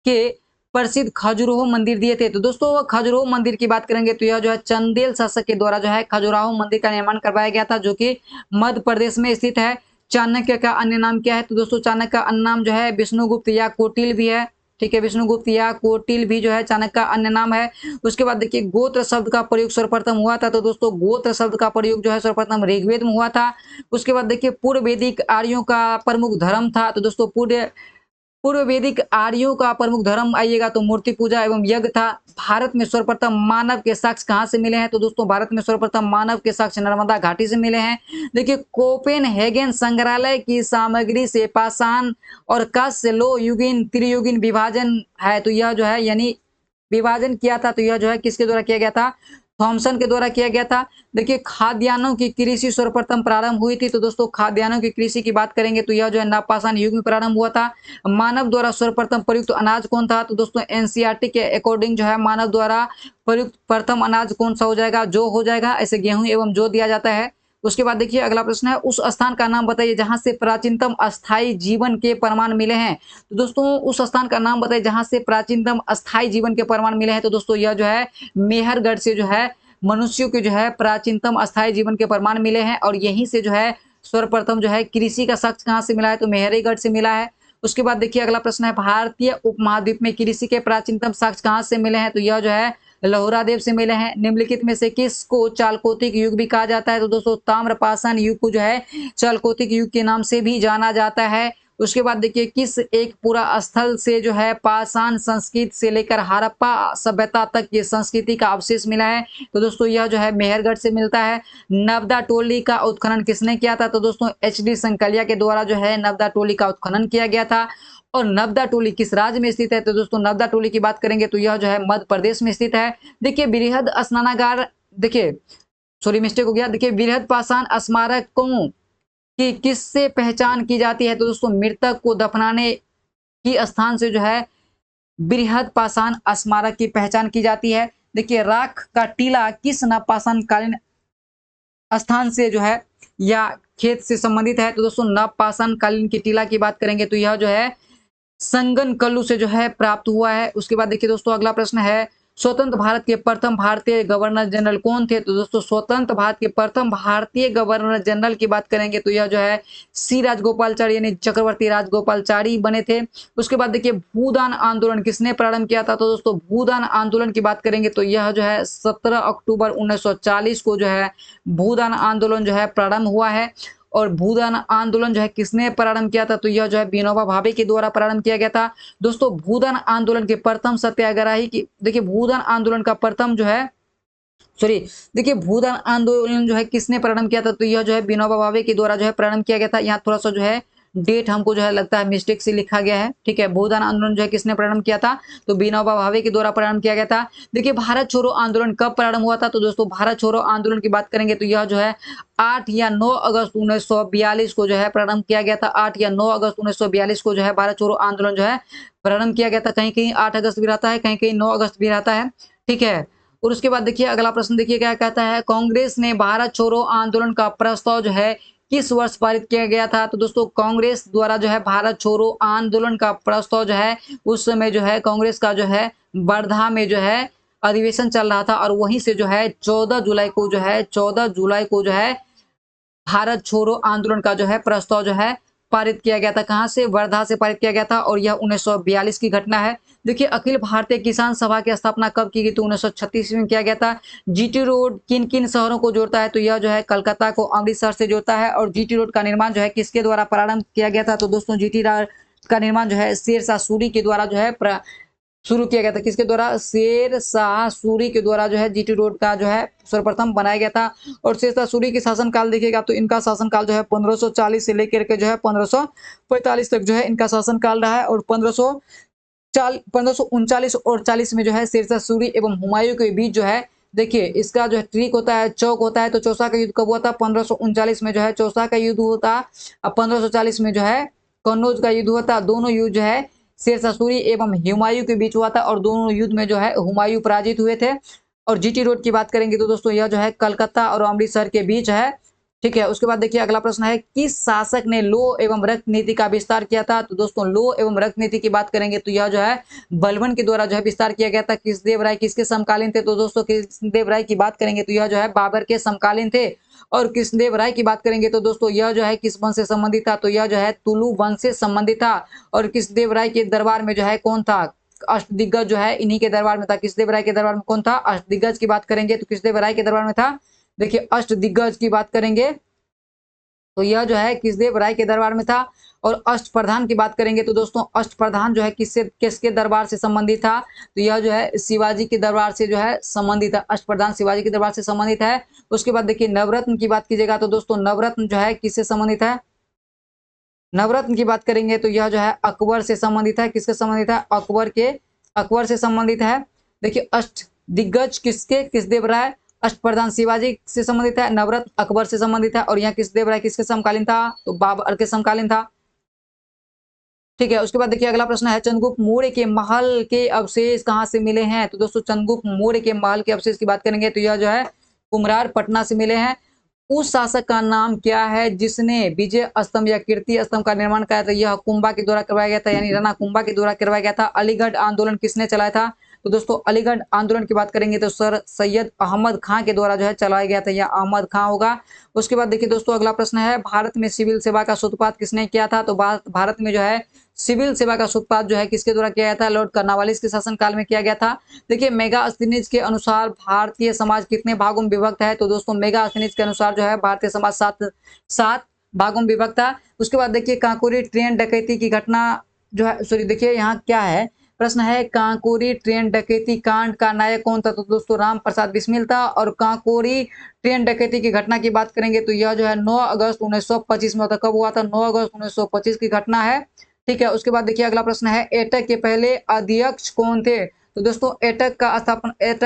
के प्रसिद्ध खजुराहो मंदिर दिए थे? तो दोस्तों खजुराहो मंदिर की बात करेंगे तो यह जो है चंदेल शासक के द्वारा जो है खजुराहो मंदिर का निर्माण करवाया गया था जो कि मध्य प्रदेश में स्थित है। चाणक्य का अन्य नाम क्या है? तो दोस्तों चाणक्य का अन्य नाम जो है विष्णुगुप्त या कोटिल भी है। ठीक है। विष्णुगुप्त या कोटिल भी जो है चाणक्य का अन्य नाम है। उसके बाद देखिए गोत्र शब्द का प्रयोग सर्वप्रथम हुआ था? तो दोस्तों गोत्र शब्द का प्रयोग जो है सर्वप्रथम ऋग्वेद में हुआ था। उसके बाद देखिए पूर्व वैदिक आर्यों का प्रमुख धर्म था? तो दोस्तों पूर्व वैदिक आर्यों का प्रमुख धर्म आइएगा तो मूर्ति पूजा एवं यज्ञ था। भारत में सर्वप्रथम मानव के साक्ष्य कहाँ से मिले हैं? तो दोस्तों भारत में सर्वप्रथम मानव के साक्ष्य नर्मदा घाटी से मिले हैं। देखिए कोपेनहेगन संग्रहालय की सामग्री से पाषाण और कांस्य लोह युगीन त्रियुगीन विभाजन है। तो यह जो है यानी विभाजन किया था तो यह जो है किसके द्वारा किया गया था? थॉमसन के द्वारा किया गया था। देखिए खाद्यान्नों की कृषि सर्वप्रथम प्रारंभ हुई थी? तो दोस्तों खाद्यान्नों की कृषि की बात करेंगे तो यह जो है नवपाषाण युग में प्रारंभ हुआ था। मानव द्वारा सर्वप्रथम प्रयुक्त अनाज कौन था? तो दोस्तों एनसीईआरटी के अकॉर्डिंग जो है मानव द्वारा प्रयुक्त प्रथम अनाज कौन सा हो जाएगा? जौ हो जाएगा। ऐसे गेहूं एवं जौ दिया जाता है। उसके बाद देखिए अगला प्रश्न है उस स्थान का नाम बताइए जहां से प्राचीनतम अस्थायी जीवन के प्रमाण मिले हैं। तो दोस्तों उस स्थान का नाम बताइए जहां से प्राचीनतम अस्थायी जीवन के प्रमाण मिले हैं। तो दोस्तों यह जो है मेहरगढ़ से जो है मनुष्यों के जो है प्राचीनतम अस्थायी जीवन के प्रमाण मिले हैं और यहीं से जो है सर्वप्रथम जो है कृषि का साक्ष्य कहाँ से मिला है, तो मेहरीगढ़ से मिला है। उसके बाद देखिए अगला प्रश्न है, भारतीय उपमहाद्वीप में कृषि के प्राचीनतम साक्ष्य कहाँ से मिले हैं, तो यह जो है लोहरादेव से मिले हैं। निम्नलिखित में से किसको चालकोतिक युग भी कहा जाता है, तो दोस्तों ताम्रपाषाण युग को जो है चालकोतिक युग के नाम से भी जाना जाता है। उसके बाद देखिए किस एक पूरा स्थल से जो है पाषाण संस्कृति से लेकर हड़प्पा सभ्यता तक ये संस्कृति का अवशेष मिला है, तो दोस्तों यह जो है मेहरगढ़ से मिलता है। नवदा टोली का उत्खनन किसने किया था, तो दोस्तों एच.डी. संकलिया के द्वारा जो है नवदा टोली का उत्खनन किया गया था। और नवदा टोली किस राज्य में स्थित है, तो दोस्तों नवदा टोली की बात करेंगे तो यह जो है मध्य प्रदेश में स्थित है। देखिए बृहद स्नानागार, देखिए सॉरी मिस्टेक हो गया, देखिए बृहद पाषाण स्मारकों कि किससे पहचान की जाती है, तो दोस्तों मृतक को दफनाने की स्थान से जो है बृहद पाषाण स्मारक की पहचान की जाती है। देखिए राख का टीला किस नवपाषाण कालीन स्थान से जो है या खेत से संबंधित है, तो दोस्तों नवपाषाण कालीन की टीला की बात करेंगे तो यह जो है संगनकल्लू से जो है प्राप्त हुआ है। उसके बाद देखिए दोस्तों अगला प्रश्न है, स्वतंत्र भारत के प्रथम भारतीय गवर्नर जनरल कौन थे, तो दोस्तों स्वतंत्र भारत के प्रथम भारतीय गवर्नर जनरल की बात करेंगे तो यह जो है सी राजगोपालचारी यानी चक्रवर्ती राजगोपालचारी बने थे। उसके बाद देखिए भूदान आंदोलन किसने प्रारंभ किया था, तो दोस्तों भूदान आंदोलन की बात करेंगे तो यह जो है 17 अक्टूबर 1940 को जो है भूदान आंदोलन जो है प्रारंभ हुआ है। और भूदान आंदोलन जो है किसने प्रारंभ किया था, तो यह जो है विनोबा भावे के द्वारा प्रारंभ किया गया था। दोस्तों भूदान आंदोलन के प्रथम सत्याग्रही की, देखिए भूदान आंदोलन का प्रथम जो है सॉरी देखिए भूदान आंदोलन जो है किसने प्रारंभ किया था, तो यह जो है विनोबा भावे के द्वारा जो है प्रारंभ किया गया था। यहाँ थोड़ा सा जो है डेट हमको जो है लगता है मिस्टेक से लिखा गया है, ठीक है। भूदान आंदोलन जो है किसने प्रारंभ किया था, तो विनोबा भावे के द्वारा प्रारंभ किया गया था। देखिए भारत छोड़ो आंदोलन कब प्रारंभ हुआ था, तो दोस्तों भारत छोड़ो आंदोलन की बात करेंगे तो यह जो है 8 या 9 अगस्त 1942 को जो है प्रारंभ किया गया था। 8 या 9 अगस्त 1942 को जो है भारत छोड़ो आंदोलन जो है प्रारंभ किया गया था। कहीं कहीं 8 अगस्त भी रहता है, कहीं कहीं 9 अगस्त भी रहता है, ठीक है। और उसके बाद देखिए अगला प्रश्न देखिए क्या कहता है, कांग्रेस ने भारत छोड़ो आंदोलन का प्रस्ताव जो है किस वर्ष पारित किया गया था, तो दोस्तों कांग्रेस द्वारा जो है भारत छोड़ो आंदोलन का प्रस्ताव जो है उस समय जो है कांग्रेस का जो है वर्धा में जो है अधिवेशन चल रहा था और वहीं से जो है 14 जुलाई को जो है 14 जुलाई को जो है भारत छोड़ो आंदोलन का जो है प्रस्ताव जो है पारित किया गया था। कहां से, वर्धा से पारित किया गया था और यह 1942 की घटना है। देखिए अखिल भारतीय किसान सभा की स्थापना कब की गई, तो 1936 में किया गया था। जीटी रोड किन किन शहरों को जोड़ता है, तो यह जो है कलकत्ता को अमृतसर से जोड़ता है। और जीटी रोड का निर्माण जो है किसके द्वारा प्रारंभ किया गया था, तो दोस्तों जीटी रोड का निर्माण जो है शेरशाह सूरी के द्वारा जो है शुरू किया गया था। किसके द्वारा, शेरशाह सूरी के द्वारा जो है जीटी रोड का जो है सर्वप्रथम बनाया गया था। और शेरशाह सूरी के शासनकाल देखिएगा तो इनका शासनकाल जो है 1540 से लेकर के जो है 1545 तक जो है इनका शासनकाल रहा है। और 1539 और 40 में जो है शेरशाह सूरी एवं हुमायूं के बीच जो है, देखिए इसका जो है ट्रिक होता है, चौक होता है। तो चौसा का युद्ध कब हुआ था, 1539 में जो है चौसा का युद्ध होता। अब 1540 में जो है कन्नौज का युद्ध हुआ था। दोनों युद्ध जो है शेरशाह सूरी एवं हुमायूं के बीच हुआ था और दोनों युद्ध में जो है हुमायूं पराजित हुए थे। और जीटी रोड की बात करेंगे तो दोस्तों यह जो है कलकत्ता और अमृतसर के बीच है, ठीक है। उसके बाद देखिए अगला प्रश्न है, किस शासक ने लौह एवं रक्त नीति का विस्तार किया था, तो दोस्तों लौह एवं रक्त नीति की बात करेंगे तो यह जो है बलबन के द्वारा जो है विस्तार किया गया था। कृष्णदेव राय किसके समकालीन थे, तो दोस्तों कृष्णदेव राय की बात करेंगे तो यह जो है बाबर के समकालीन थे। और कृष्णदेव राय की बात करेंगे तो दोस्तों यह जो है किस वंश से संबंधित था, तो यह जो है तुलु वंश से संबंधित था। और कृष्णदेव राय के दरबार में जो है कौन था, अष्टदिग्गज जो है इन्हीं के दरबार में था। कृष्णदेव राय के दरबार में कौन था, अष्टदिग्गज की बात करेंगे तो कृष्णदेव राय के दरबार में था। देखिए अष्टदिग्गज की बात करेंगे तो यह जो है कृष्णदेव राय के दरबार में था। और अष्टप्रधान की बात करेंगे तो दोस्तों अष्टप्रधान जो है किसके दरबार से संबंधित था, तो यह जो है शिवाजी के दरबार से जो है संबंधित है। अष्टप्रधान शिवाजी के दरबार से संबंधित है। उसके बाद देखिए नवरत्न की बात कीजिएगा तो दोस्तों नवरत्न जो है किससे संबंधित है, नवरत्न की बात करेंगे तो यह जो है अकबर से संबंधित है। किससे संबंधित है, अकबर से संबंधित है। देखिए अष्ट दिग्गज किसके, कृष्णदेव राय। अष्टप्रधान शिवाजी से संबंधित है। नवरत्न अकबर से संबंधित है। और यहाँ कृष्णदेव राय किसके समकालीन था, तो बाबर के समकालीन था, ठीक है। उसके बाद देखिए अगला प्रश्न है, चंद्रगुप्त मौर्य के महल के अवशेष कहाँ से मिले हैं, तो दोस्तों चंद्रगुप्त मौर्य के महल के अवशेष की बात करेंगे तो यह जो है कुम्हरार पटना से मिले हैं। उस शासक का नाम क्या है जिसने विजय स्तंभ या कीर्ति स्तंभ का निर्माण कराया था, यह कुंभा के द्वारा करवाया गया था, यानी राणा कुंभा के द्वारा करवाया गया था। अलीगढ़ आंदोलन किसने चलाया था, तो दोस्तों अलीगढ़ आंदोलन की बात करेंगे तो सर सैयद अहमद खां के द्वारा जो है चलाया गया था, या अहमद खां होगा। उसके बाद देखिए दोस्तों अगला प्रश्न है, भारत में सिविल सेवा का सूत्रपात किसने किया था? तो भारत में जो है सिविल सेवा का सूत्रपात जो है किसके द्वारा किया गया था? लॉर्ड कर्नवालिस के शासनकाल में किया गया था। देखिए मेगास्थनीज के अनुसार भारतीय समाज कितने भागों में विभक्त है? तो दोस्तों मेगास्थनीज के अनुसार जो है भारतीय समाज सात भागों में विभक्त था। उसके बाद देखिए कांकोरी ट्रेन डकैती की घटना जो है, सॉरी देखिए यहाँ क्या है, प्रश्न है कांकोरी ट्रेन डकैती कांड का नायक कौन था? तो दोस्तों राम प्रसाद बिस्मिल था। और कांकोरी ट्रेन डकैती की घटना की बात करेंगे तो यह जो है 9 अगस्त 1925 में होता। कब हुआ था? 9 अगस्त 1925 की घटना है, ठीक है। उसके बाद देखिए अगला प्रश्न है, एटक के पहले अध्यक्ष कौन थे? तो दोस्तों एटक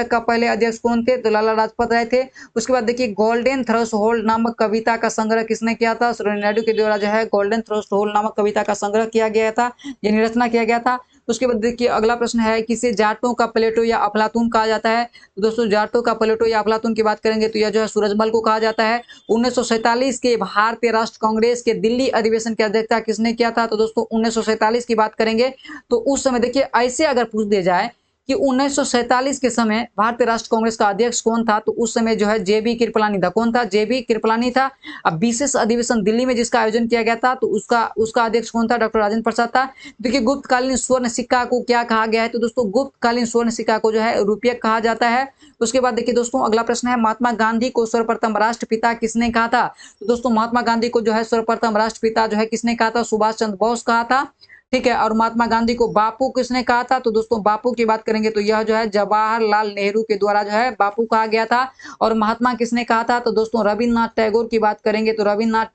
का पहले अध्यक्ष कौन थे? तो लाला लाजपत राय थे। उसके बाद देखिए गोल्डन थ्रेशोल्ड नामक कविता का संग्रह किसने किया था? सरोजिनी नायडू के द्वारा जो है गोल्डन थ्रेशोल्ड नामक कविता का संग्रह किया गया था, यानी रचना किया गया था। उसके बाद देखिए अगला प्रश्न है, किसे जाटों का प्लेटो या अफलातून कहा जाता है? तो दोस्तों जाटों का प्लेटो या अफलातून की बात करेंगे तो यह जो है सूरजमल को कहा जाता है। 1947 के भारतीय राष्ट्र कांग्रेस के दिल्ली अधिवेशन की अध्यक्षता किसने किया था? तो दोस्तों 1947 की बात करेंगे तो उस समय देखिए ऐसे अगर पूछ दिया जाए कि 1947 के समय भारतीय राष्ट्र कांग्रेस का अध्यक्ष कौन था, तो उस समय जो है जेबी कृपलानी था। कौन था? जेबी कृपलानी था। अब विशेष अधिवेशन दिल्ली में जिसका आयोजन किया गया था तो उसका अध्यक्ष कौन था? डॉक्टर राजेंद्र प्रसाद था। देखिए गुप्तकालीन स्वर्ण सिक्का को क्या कहा गया है? तो दोस्तों गुप्तकालीन स्वर्ण सिक्का को जो है रुपये कहा जाता है। उसके बाद देखिए दोस्तों अगला प्रश्न है, महात्मा गांधी को सर्वप्रथम राष्ट्रपिता किसने कहा था? तो दोस्तों महात्मा गांधी को जो है सर्वप्रथम राष्ट्रपिता जो है किसने कहा था? सुभाष चंद्र बोस कहा था, ठीक है। और महात्मा गांधी को बापू किसने कहा था? तो दोस्तों बापू की बात करेंगे तो यह जो है जवाहरलाल नेहरू के द्वारा जो है बापू कहा गया था। और महात्मा किसने कहा था? तो दोस्तों रविन्द्रनाथ टैगोर की बात करेंगे तो रविन्द्रनाथ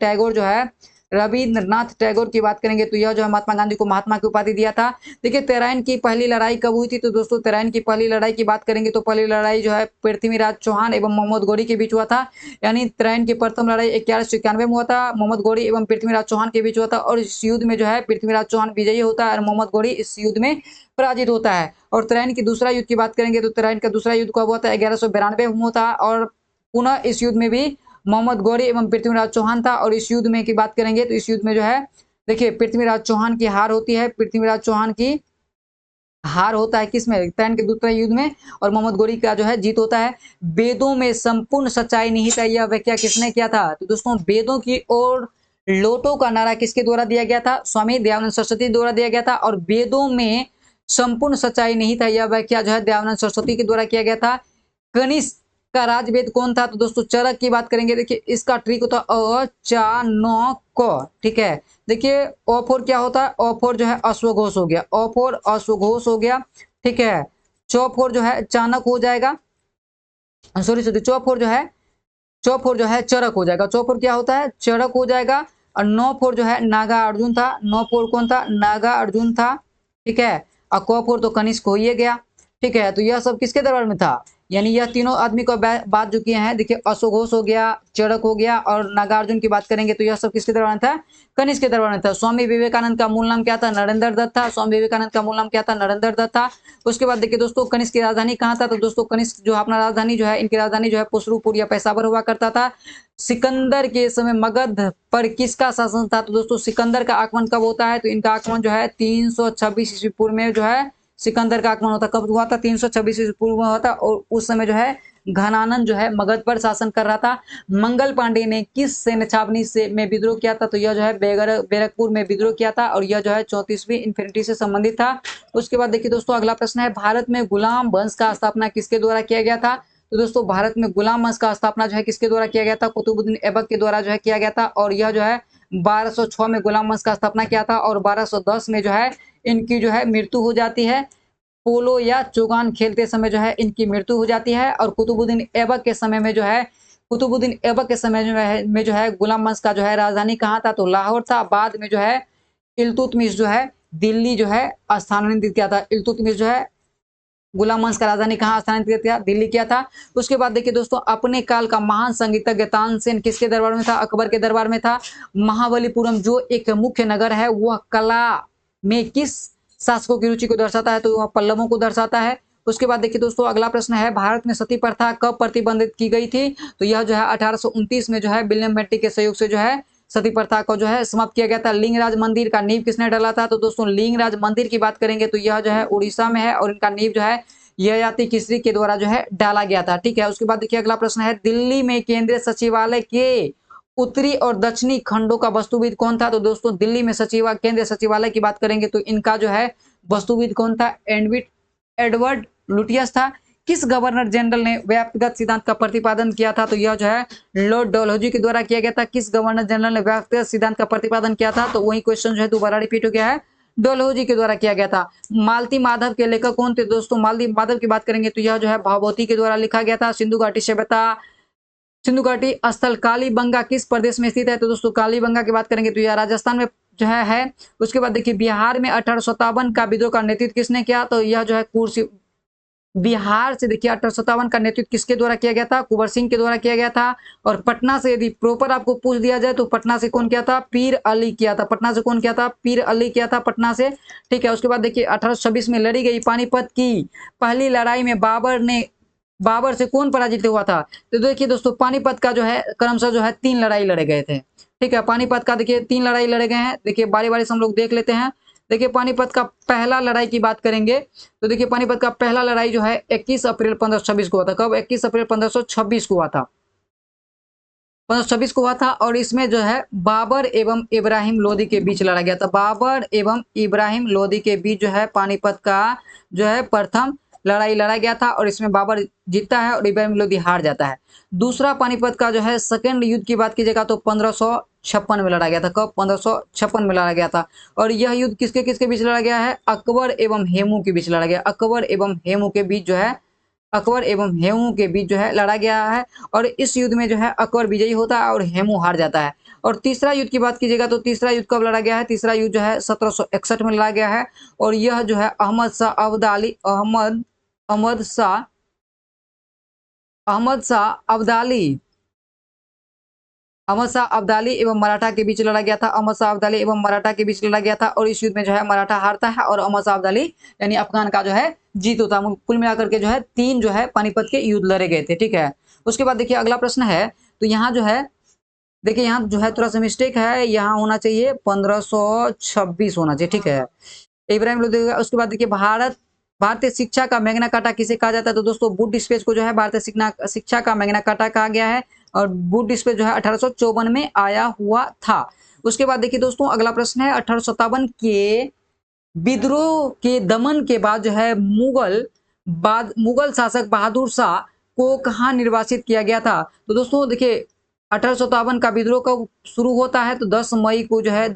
टैगोर की बात करेंगे तो यह जो है महात्मा गांधी को महात्मा की उपाधि दिया था। देखिए तराइन की पहली लड़ाई कब हुई थी? तो दोस्तों तराइन की पहली लड़ाई की बात करेंगे तो पहली लड़ाई जो है पृथ्वीराज चौहान एवं मोहम्मद गौरी के बीच हुआ था, यानी तराइन की प्रथम लड़ाई 1191 में हुआ था, मोहम्मद गौरी एवं पृथ्वीराज चौहान के बीच हुआ था। और इस युद्ध में जो है पृथ्वीराज चौहान विजयी होता है और मोहम्मद गौरी इस युद्ध में पराजित होता है। और तराइन की दूसरा युद्ध की बात करेंगे तो तराइन का दूसरा युद्ध कब हुआ था? 1192 में हुआ था। और पुनः इस युद्ध में भी मोहम्मद गौरी एवं पृथ्वीराज चौहान था। और इस युद्ध में की बात करेंगे तो इस युद्ध में जो है देखिए पृथ्वीराज चौहान की हार होती है, पृथ्वीराज चौहान की हार होता है किसमें? तराइन के दूसरे युद्ध में। और मोहम्मद गौरी का जो है जीत होता है। वेदों में संपूर्ण सच्चाई निहित है, यह व्याख्या किसने किया था? तो दोस्तों वेदों की ओर लौटो का नारा किसके द्वारा दिया गया था? स्वामी दयानंद सरस्वती द्वारा दिया गया था। और वेदों में संपूर्ण सच्चाई निहित है, यह व्याख्या जो है दयानंद सरस्वती के द्वारा किया गया था। कनिष्क का राजवेद कौन था? तो दोस्तों चरक की बात करेंगे, देखिए इसका ट्रिक होता है क, ठीक है। देखिए ओ फोर क्या होता है? ओ फोर जो है अश्वघोष हो गया, ओ फोर अश्वघोष हो गया, ठीक है। चौ फोर जो है चाणक हो जाएगा, सॉरी चौ फोर जो है चरक हो जाएगा। चौ फोर क्या होता है? चरक हो जाएगा। और 9 फोर जो है नागा अर्जुन था, 9 फोर कौन था? नागा अर्जुन था, ठीक है। और क फोर तो कनिष्क हो ही गया, ठीक है। तो यह सब किसके दरबार में था? यानी यह तीनों आदमी को बात जो किए हैं, देखिए अश्वघोष हो गया, चरक हो गया और नागार्जुन की बात करेंगे तो यह सब किसके दरबार में था? कनिष्क के दरबार में था। स्वामी विवेकानंद का मूल नाम क्या था? नरेंद्र दत्त था। स्वामी विवेकानंद का मूल नाम क्या था? नरेंद्र दत्त था। उसके बाद देखिए दोस्तों कनिष्क की राजधानी कहाँ था? तो दोस्तों कनिष्क जो अपना राजधानी जो है, इनकी राजधानी जो है पुसरूपुर या पेशावर हुआ करता था। सिकंदर के समय मगध पर किसका शासन था? तो दोस्तों सिकंदर का आगमन कब होता है? तो इनका आगमन जो है 326 ईस्वी पूर्व में जो है सिकंदर का आगमन होता। कब हुआ था? 326 ईस्वी पूर्व में हुआ था। और उस समय जो है घनानंद जो है मगध पर शासन कर रहा था। मंगल पांडे ने किस सैन्य छावनी से में विद्रोह किया था? तो यह जो है बैरकपुर में विद्रोह किया था। और यह जो है 34वीं इन्फेंट्री से संबंधित था। उसके बाद देखिए दोस्तों अगला प्रश्न है, भारत में गुलाम वंश का स्थापना किसके द्वारा किया गया था? तो दोस्तों भारत में गुलाम वंश का स्थापना जो है किसके द्वारा किया गया था? कुतुबुद्दीन ऐबक के द्वारा जो है किया गया था। और यह जो है 1206 में गुलाम वंश का स्थापना किया था। और 1210 में जो है इनकी जो है मृत्यु हो जाती है। पोलो या चौगान खेलते समय जो है इनकी मृत्यु हो जाती है। और कुतुबुद्दीन ऐबक के समय में जो है गुलाम वंश का जो है राजधानी कहाँ था? तो लाहौर था। बाद में जो है इल्तुतमिश जो है दिल्ली जो है स्थानांतरित किया था। इल्तुतमिश जो है गुलाम वंश का राजधानी कहाँ स्थानांतरित किया? दिल्ली किया था। उसके बाद देखिए दोस्तों अपने काल का महान संगीतज्ञ तानसेन किसके दरबार में था? अकबर के दरबार में था। महाबलीपुरम जो एक मुख्य नगर है वह कला में किस शासकों की रुचि को दर्शाता है? तो वह पल्लवों को दर्शाता है। उसके बाद देखिए दोस्तों अगला प्रश्न है, भारत में सती प्रथा कब प्रतिबंधित की गई थी? तो यह जो है 1829 में जो है विलियम बेंटिक के सहयोग से जो है सती प्रथा को जो है समाप्त किया गया था। लिंगराज मंदिर का नींव किसने डाला था? तो दोस्तों लिंगराज मंदिर की बात करेंगे तो यह जो है उड़ीसा में है। और इनका नींव जो है ययाति किसरी के द्वारा जो है डाला गया था। ठीक है, उसके बाद देखिए अगला प्रश्न है, दिल्ली में केंद्रीय सचिवालय के उत्तरी और दक्षिणी खंडों का वास्तुविद कौन था? तो दोस्तों दिल्ली में केंद्रीय सचिवालय की बात करेंगे तो इनका जो है वास्तुविद कौन था? एडवर्ड लुटियस था। किस गवर्नर जनरल ने व्यक्तिगत सिद्धांत का प्रतिपादन किया था? तो यह जो है लॉर्ड डलहौजी के द्वारा किया गया था। किस गवर्नर जनरल ने व्यक्तिगत सिद्धांत का प्रतिपादन किया था? तो वही क्वेश्चन जो है दोबारा रिपीट हो गया है, डलहौजी के द्वारा किया गया था। मालती माधव के लेखक कौन थे? दोस्तों मालती माधव की बात करेंगे तो यह जो है भगवती के द्वारा लिखा गया था। सिंधु घाटी सभ्यता, सिंधु घाटी स्थल कालीबंगा किस प्रदेश में स्थित है? तो दोस्तों कालीबंगा की बात करेंगे तो यह राजस्थान में जो है। उसके बाद देखिए बिहार में 1857 का विद्रोह का नेतृत्व किसने किया? तो यह जो है कुर्सी बिहार से देखिए 1857 का नेतृत्व किसके द्वारा किया गया था? कुंवर सिंह के द्वारा किया गया था। और पटना से यदि प्रॉपर आपको पूछ दिया जाए तो पटना से कौन किया था? पीर अली किया था। पटना से कौन किया था? पीर अली किया था पटना से। ठीक है, उसके बाद देखिए 1826 में लड़ी गई पानीपत की पहली लड़ाई में बाबर से कौन पराजित हुआ था? तो देखिए दोस्तों पानीपत का जो है क्रमशः जो है 3 लड़ाई लड़े गए थे। ठीक है, पानीपत का देखिए 3 लड़ाई लड़े गए हैं। देखिए बारी बारी से हम लोग देख लेते हैं। देखिए पानीपत का पहला लड़ाई की बात करेंगे तो देखिए पानीपत का पहला लड़ाई जो है 21 अप्रैल 1526 को हुआ था। कब? 21 अप्रैल 1526 को हुआ था। 1526 को हुआ था और इसमें जो है बाबर एवं इब्राहिम लोदी के बीच लड़ा गया था। बाबर एवं इब्राहिम लोदी के बीच जो है पानीपत का जो है प्रथम लड़ाई लड़ा गया था और इसमें बाबर जीतता है और इब्राहिम लोदी हार जाता है। दूसरा पानीपत का जो है सेकंड युद्ध की बात कीजिएगा तो 1556 में लड़ा गया था। कब? 1556 में लड़ा गया था। और यह युद्ध किसके किसके बीच लड़ा गया है? अकबर एवं हेमू के बीच लड़ा गया। अकबर एवं हेमू के बीच जो है लड़ा गया है। और इस युद्ध में जो है अकबर विजयी होता है और हेमू हार जाता है। और तीसरा युद्ध की बात कीजिएगा तो तीसरा युद्ध कब लड़ा गया है? तीसरा युद्ध जो है 1761 में लड़ा गया है और यह जो है अहमद शाह अब्दाली एवं मराठा के बीच लड़ा गया था। अहमद शाह अब्दाली एवं मराठा के बीच लड़ा गया था और इस युद्ध में जो है मराठा हारता है और अहमद शाह अब्दाली यानी अफगान का जो है जीत होता है। कुल मिलाकर के जो है 3 जो है पानीपत के युद्ध लड़े गए थे। ठीक है, उसके बाद देखिए अगला प्रश्न है तो यहाँ जो है देखिए यहाँ जो है थोड़ा सा मिस्टेक है, यहाँ होना चाहिए 1526 होना चाहिए। ठीक है, इब्राहिम लोदी। उसके बाद देखिए भारतीय शिक्षा का मैग्ना कार्टा किसे कहा जाता है? तो दोस्तों वुड स्पेस को जो है भारतीय शिक्षा का मैग्ना कार्टा कहा गया है और वुड स्पेस जो है 1854 में आया हुआ था। उसके बाद देखिए दोस्तों अगला प्रश्न है 1857 के विद्रोह के दमन के बाद जो है मुगल शासक बहादुर शाह को कहाँ निर्वासित किया गया था? तो दोस्तों देखिए 1857 का विद्रोह कब शुरू होता है? तो 10 मई को जो है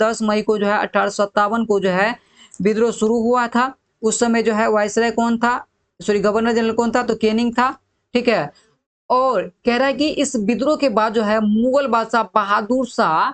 1857 को जो है विद्रोह शुरू हुआ था। उस समय जो है वायसराय कौन था? सॉरी, गवर्नर जनरल कौन था? तो कैनिंग था। ठीक है, और कह रहा है कि इस विद्रोह के बाद जो है मुगल बादशाह बहादुर शाह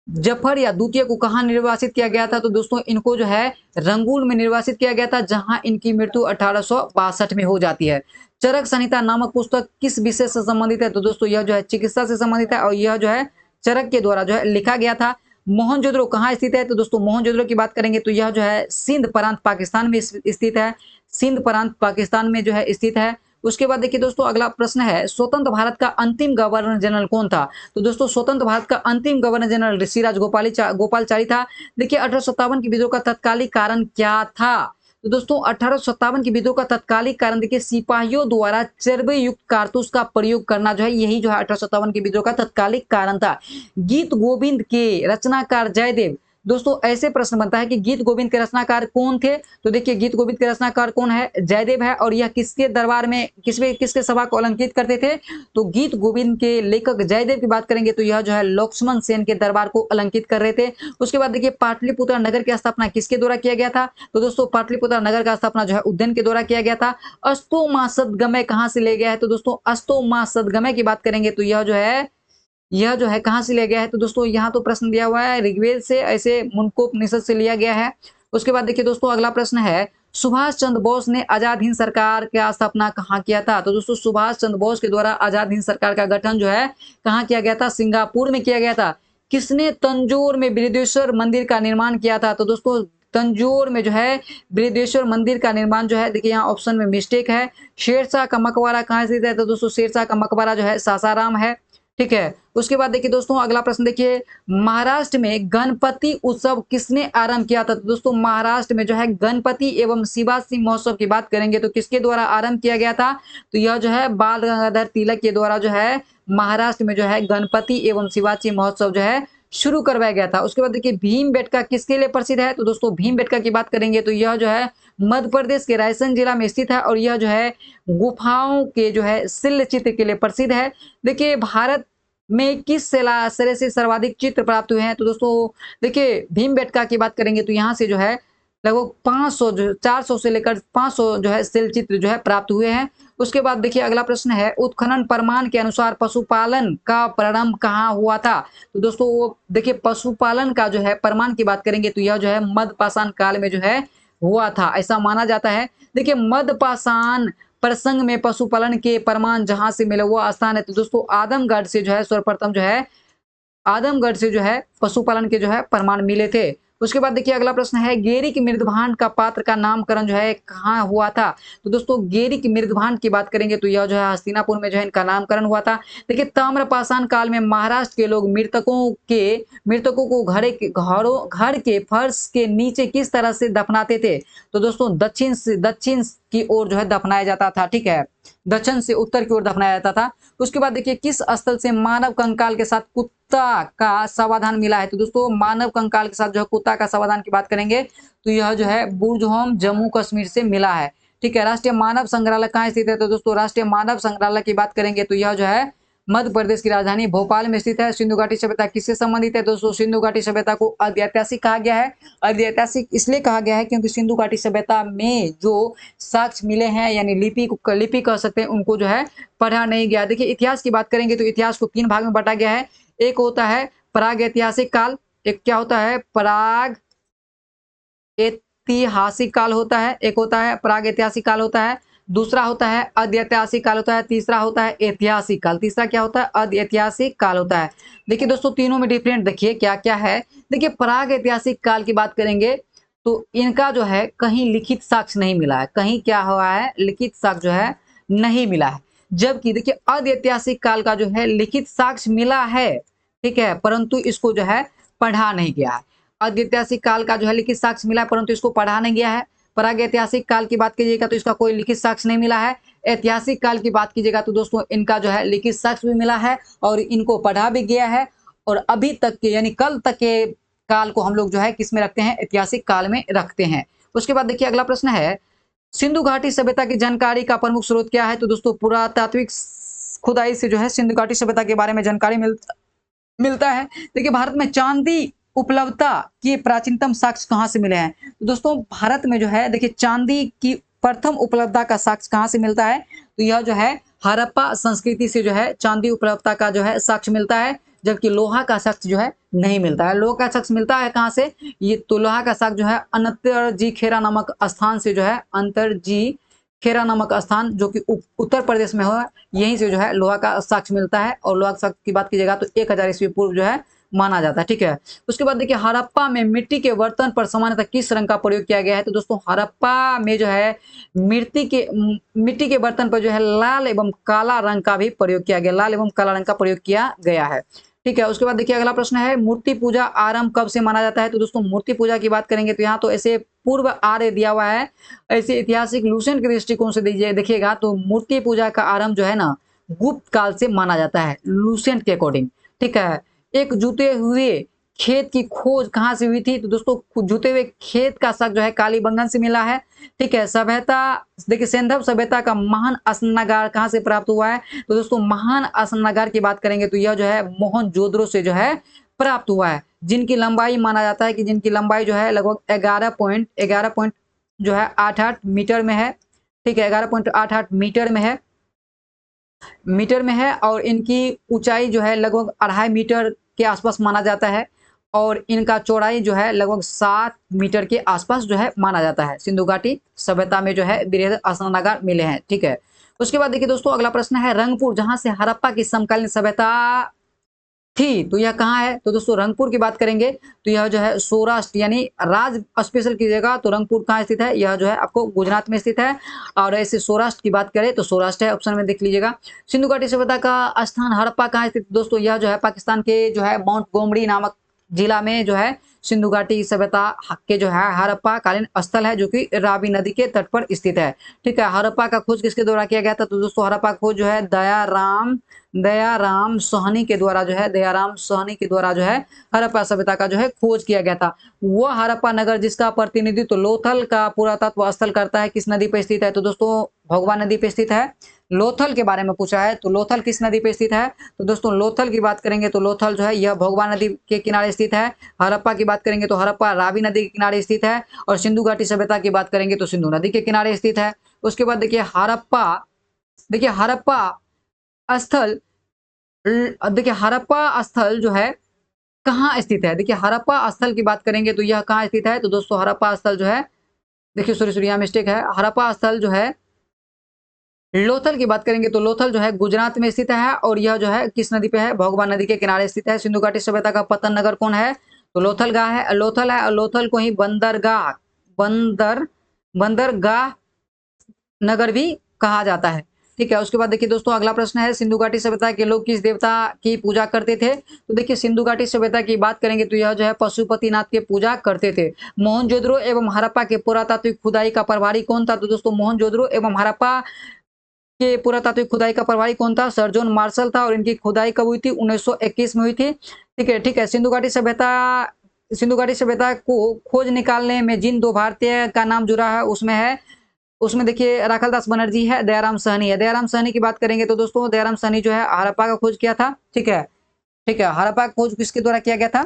जफर या द्वितीय को कहाँ निर्वासित किया गया था? तो दोस्तों इनको जो है रंगून में निर्वासित किया गया था जहां इनकी मृत्यु 1862 में हो जाती है। चरक संहिता नामक पुस्तक किस विषय से संबंधित है? तो दोस्तों यह जो है चिकित्सा से संबंधित है और यह जो है चरक के द्वारा जो है लिखा गया था। मोहनजोदड़ो कहाँ स्थित है? तो दोस्तों मोहनजोदड़ो की बात करेंगे तो यह जो है सिंध प्रांत पाकिस्तान में स्थित है। सिंध प्रांत पाकिस्तान में जो है स्थित है। उसके बाद देखिए दोस्तों अगला प्रश्न है स्वतंत्र भारत का अंतिम गवर्नर जनरल कौन था? तो दोस्तों स्वतंत्र भारत का अंतिम गवर्नर जनरल ऋषिराज गोपालचारी था। देखिए 1857 की विद्रोह का तत्कालिक कारण क्या था? तो दोस्तों 1857 की विद्रोह का तत्कालिक कारण देखिए सिपाहियों द्वारा चर्बी युक्त कारतूस का प्रयोग करना जो है यही जो है 1857 की विद्रोह का तत्कालिक कारण था। गीत गोविंद के रचनाकार जयदेव। दोस्तों ऐसे प्रश्न बनता है कि गीत गोविंद के रचनाकार कौन थे? तो देखिए गीत गोविंद के रचनाकार कौन है? जयदेव है। और यह किसके दरबार में किसके सभा को अलंकृत करते थे? तो गीत गोविंद के लेखक जयदेव की बात करेंगे तो यह जो है लक्ष्मण सेन के दरबार को अलंकृत कर रहे थे। उसके बाद देखिए पाटलिपुत्र नगर की स्थापना किसके द्वारा किया गया था? तो दोस्तों पाटलिपुत्र नगर का स्थापना जो है उज्जैन के द्वारा किया गया था। अस्तो मा सदगमय कहां से ले गया है? तो दोस्तों अस्तो मा सदगमय की बात करेंगे तो यह जो है कहां से लिया गया है? तो दोस्तों यहाँ तो प्रश्न दिया हुआ है ऋग्वेद से, ऐसे मुंडकोपनिषद से लिया गया है। उसके बाद देखिए दोस्तों अगला प्रश्न है सुभाष चंद्र बोस ने आजाद हिंद सरकार का स्थापना कहाँ किया था? तो दोस्तों सुभाष चंद्र बोस के द्वारा आजाद हिंद सरकार का गठन जो है कहाँ किया गया था? सिंगापुर में किया गया था। किसने तंजौर में बृहदेश्वर मंदिर का निर्माण किया था? तो दोस्तों तंजौर में जो है बृहदेश्वर मंदिर का निर्माण जो है देखिए यहाँ ऑप्शन में मिस्टेक है। शेरशाह का मकबरा कहाँ स्थित है? तो दोस्तों शेरशाह का मकबरा जो है सासाराम है। ठीक है। उसके बाद देखिए दोस्तों अगला प्रश्न देखिए, महाराष्ट्र में गणपति उत्सव किसने आरंभ किया था? तो दोस्तों महाराष्ट्र में जो है गणपति एवं शिवाजी महोत्सव की बात करेंगे तो किसके द्वारा आरंभ किया गया था? तो यह जो है बाल गंगाधर तिलक के द्वारा जो है महाराष्ट्र में जो है गणपति एवं शिवाजी महोत्सव जो है शुरू करवाया गया था। उसके बाद देखिए भीमबेटका किसके लिए प्रसिद्ध है? तो दोस्तों भीमबेटका की बात करेंगे तो यह जो है मध्य प्रदेश के रायसेन जिला में स्थित है और यह जो है गुफाओं के जो है शिल्प चित्र के लिए प्रसिद्ध है। देखिए भारत में किस शैलाश्रय से सर्वाधिक चित्र प्राप्त हुए हैं? तो दोस्तों देखिए भीमबेटका की बात करेंगे तो यहाँ से जो है लगभग 500 जो 400 से लेकर 500 जो है शिल्प चित्र जो है प्राप्त हुए हैं। उसके बाद देखिए अगला प्रश्न है, उत्खनन प्रमाण के अनुसार पशुपालन का प्रारंभ कहाँ हुआ था? तो दोस्तों वो देखिए पशुपालन का जो है प्रमाण की बात करेंगे तो यह जो है मध्यपाषाण काल में जो है हुआ था, ऐसा माना जाता है। देखिए मध्यपाषाण प्रसंग में पशुपालन के प्रमाण जहां से मिले वो स्थान है तो दोस्तों आदमगढ़ से जो है सर्वप्रथम जो है आदमगढ़ से जो है पशुपालन के जो है प्रमाण मिले थे। उसके बाद देखिए अगला प्रश्न है, गेरिक मृदभांड का पात्र का नामकरण जो है कहाँ हुआ था? तो दोस्तों गेरिक मृदभांड की बात करेंगे तो यह जो है हस्तिनापुर में जो है इनका नामकरण हुआ था। देखिए ताम्रपाषाण काल में महाराष्ट्र के लोग मृतकों को घर के फर्श के नीचे किस तरह से दफनाते थे? तो दोस्तों दक्षिण की ओर जो है दफनाया जाता था। ठीक है, दक्षिण से उत्तर की ओर दफनाया जाता था। उसके बाद देखिए किस स्थल से मानव कंकाल के साथ कुत्ता का समाधान मिला है? तो दोस्तों मानव कंकाल के साथ जो है कुत्ता का समाधान की बात करेंगे तो यह जो है बुर्ज होम जम्मू कश्मीर से मिला है। ठीक है, राष्ट्रीय मानव संग्रहालय कहाँ स्थित है? तो दोस्तों राष्ट्रीय मानव संग्रहालय की बात करेंगे तो यह जो है मध्य प्रदेश की राजधानी भोपाल में स्थित है। सिंधु घाटी सभ्यता किससे संबंधित है? दोस्तों सिंधु घाटी सभ्यता को अद्यैतिहासिक कहा गया है। अद्यैतिहासिक इसलिए कहा गया है क्योंकि सिंधु घाटी सभ्यता में जो साक्ष्य मिले हैं यानी लिपि कह सकते हैं उनको जो है पढ़ा नहीं गया। देखिए इतिहास की बात करेंगे तो इतिहास को 3 भाग में बांटा गया है। एक होता है प्राग ऐतिहासिक काल, एक क्या होता है प्राग ऐतिहासिक काल होता है, एक होता है प्राग ऐतिहासिक काल होता है, दूसरा होता है अद्यैतिहासिक काल होता है, तीसरा होता है ऐतिहासिक काल। तीसरा क्या होता है? अद्यैतिहासिक काल होता है। देखिए दोस्तों तीनों में डिफरेंट देखिए क्या क्या है। देखिए प्राग ऐतिहासिक काल की बात करेंगे तो इनका जो है कहीं लिखित साक्ष्य नहीं मिला है, कहीं क्या हुआ है लिखित साक्ष्य जो है नहीं मिला है। जबकि देखिए अद्यैतिहासिक काल का जो है लिखित साक्ष्य मिला है, ठीक है, परंतु इसको जो है पढ़ा नहीं गया है। अद्यैतिहासिक काल का जो है लिखित साक्ष्य मिला है परंतु इसको पढ़ा नहीं गया है। प्रागैतिहासिक काल की बात कीजिएगा तो इसका कोई लिखित साक्ष्य नहीं मिला है। ऐतिहासिक काल की बात कीजिएगा तो दोस्तों इनका जो है लिखित साक्ष्य भी मिला है और इनको पढ़ा भी गया है और अभी तक के यानी कल तक के काल को हम लोग जो है किस में रखते हैं? ऐतिहासिक काल में रखते हैं। उसके बाद देखिए अगला प्रश्न है, सिंधु घाटी सभ्यता की जानकारी का प्रमुख स्रोत क्या है? तो दोस्तों पुरातात्विक खुदाई से जो है सिंधु घाटी सभ्यता के बारे में जानकारी मिलता है। देखिए भारत में चांदी उपलब्धता के प्राचीनतम साक्ष्य कहाँ से मिले हैं? तो दोस्तों भारत में जो है देखिए चांदी की प्रथम उपलब्धता का साक्ष्य कहाँ से मिलता है? तो यह जो है हड़प्पा संस्कृति से जो है चांदी उपलब्धता का जो है साक्ष्य मिलता है, जबकि लोहा का साक्ष्य जो है नहीं मिलता है। लोहा का साक्ष्य मिलता है कहाँ से? ये तो लोहा का साक्ष्य जो है अंतरजी खेरा नामक स्थान से जो है अंतरजी खेरा नामक स्थान जो कि उत्तर प्रदेश में हो, यहीं से जो है लोहा का साक्ष्य मिलता है और लोहा के साक्ष्य की बात कीजिएगा तो 1000 ईस्वी पूर्व जो है माना जाता है। ठीक है, उसके बाद देखिए हड़प्पा में मिट्टी के बर्तन पर सामान्यतः किस रंग का प्रयोग किया गया है? तो दोस्तों हड़प्पा में जो है मिट्टी के बर्तन पर जो है लाल एवं काला रंग का भी प्रयोग किया गया, लाल एवं काला रंग का प्रयोग किया गया है। ठीक है, उसके बाद देखिए अगला प्रश्न है, मूर्ति पूजा आरंभ कब से माना जाता है? तो दोस्तों मूर्ति पूजा की बात करेंगे तो यहाँ तो ऐसे पूर्व आर्य दिया हुआ है, ऐसे ऐतिहासिक लूसेंट के दृष्टिकोण से देखिएगा तो मूर्ति पूजा का आरंभ जो है ना गुप्त काल से माना जाता है लूसेंट के अकॉर्डिंग। ठीक है, एक जुते हुए खेत की खोज कहाँ से हुई थी? तो दोस्तों जुते हुए खेत का शक जो है कालीबंगन से मिला है। ठीक है, सभ्यता देखिए सिंधव सभ्यता का महान अस्नागार कहाँ से प्राप्त हुआ है? तो दोस्तों महान अस्नागार की बात करेंगे तो यह जो है मोहनजोदड़ो से जो है प्राप्त हुआ है, जिनकी लंबाई माना जाता है कि जिनकी लंबाई जो है लगभग 11 पॉइंट जो है 88 मीटर में है। ठीक है, 11.88 मीटर में है और इनकी ऊंचाई जो है लगभग 2.5 मीटर के आसपास माना जाता है और इनका चौड़ाई जो है लगभग 7 मीटर के आसपास जो है माना जाता है। सिंधु घाटी सभ्यता में जो है बृहद अस्नागार मिले हैं। ठीक है, उसके बाद देखिए दोस्तों अगला प्रश्न है, रंगपुर जहां से हड़प्पा की समकालीन सभ्यता थी, तो यह कहाँ है? तो दोस्तों रंगपुर की बात करेंगे तो यह जो है सौराष्ट्र यानी राज स्पेशल कीजिएगा तो रंगपुर कहाँ स्थित है? यह जो है आपको गुजरात में स्थित है। और ऐसे सौराष्ट्र की बात करें तो सौराष्ट्र है, ऑप्शन में देख लीजिएगा। सिंधु घाटी सभ्यता का स्थान हड़प्पा कहाँ स्थित? दोस्तों यह जो है पाकिस्तान के जो है माउंट गोमरी नामक जिला में जो है सिंधु घाटी सभ्यता के जो है हड़प्पा कालीन स्थल है, जो कि रावी नदी के तट पर स्थित है। ठीक है, हड़प्पा का खोज किसके द्वारा किया गया था? तो दोस्तों हड़प्पा खोज जो है दयाराम साहनी के द्वारा जो है हड़प्पा सभ्यता का जो है खोज किया गया था। वह हड़प्पा नगर जिसका प्रतिनिधित्व लोथल का पुरातत्व स्थल करता है किस नदी पर स्थित है? तो दोस्तों भोगवा नदी पे स्थित है। लोथल के बारे में पूछा है तो लोथल किस नदी पे स्थित है? तो दोस्तों लोथल की बात करेंगे तो लोथल जो है यह भोगवा नदी के किनारे स्थित है। हड़प्पा की बात करेंगे तो हड़प्पा रावी नदी के किनारे स्थित है। और सिंधु घाटी सभ्यता की बात करेंगे तो सिंधु नदी के किनारे स्थित है। उसके बाद देखिए हड़प्पा स्थल हड़प्पा स्थल जो है कहाँ स्थित है? देखिए हड़प्पा स्थल की बात करेंगे तो यह कहाँ स्थित है? तो दोस्तों हड़प्पा स्थल जो है, देखिए सॉरी यहाँ मिस्टेक है, हड़प्पा स्थल जो है लोथल की बात करेंगे तो लोथल जो है गुजरात में स्थित है। और यह जो है किस नदी पे है? भोगवा नदी के किनारे स्थित है। सिंधु घाटी सभ्यता का पतन नगर कौन है? तो लोथल है। और लोथल को ही बंदरगाह नगर भी कहा जाता है। ठीक है, उसके बाद देखिए दोस्तों अगला प्रश्न है, सिंधु घाटी सभ्यता के लोग किस देवता की पूजा करते थे? तो देखिए सिंधु घाटी सभ्यता की बात करेंगे तो यह जो है पशुपतिनाथ की पूजा करते थे। मोहनजोदड़ो एवं हड़प्पा के पुरातात्विक खुदाई का प्रभारी कौन था? तो दोस्तों मोहनजोदड़ो एवं हड़प्पा के पुरातात्विक खुदाई का प्रभारी कौन था? सर जॉन मार्शल था। और इनकी खुदाई कब हुई थी? 1921 में हुई थी। ठीक है, सिंधु घाटी सभ्यता को खोज निकालने में जिन दो भारतीय का नाम जुड़ा है उसमें देखिए राखालदास बनर्जी है, दयाराम साहनी है। दयाराम साहनी की बात करेंगे तो दोस्तों दयाराम साहनी जो है हड़प्पा का खोज किया था। ठीक है, हड़प्पा का खोज किसके द्वारा किया गया था?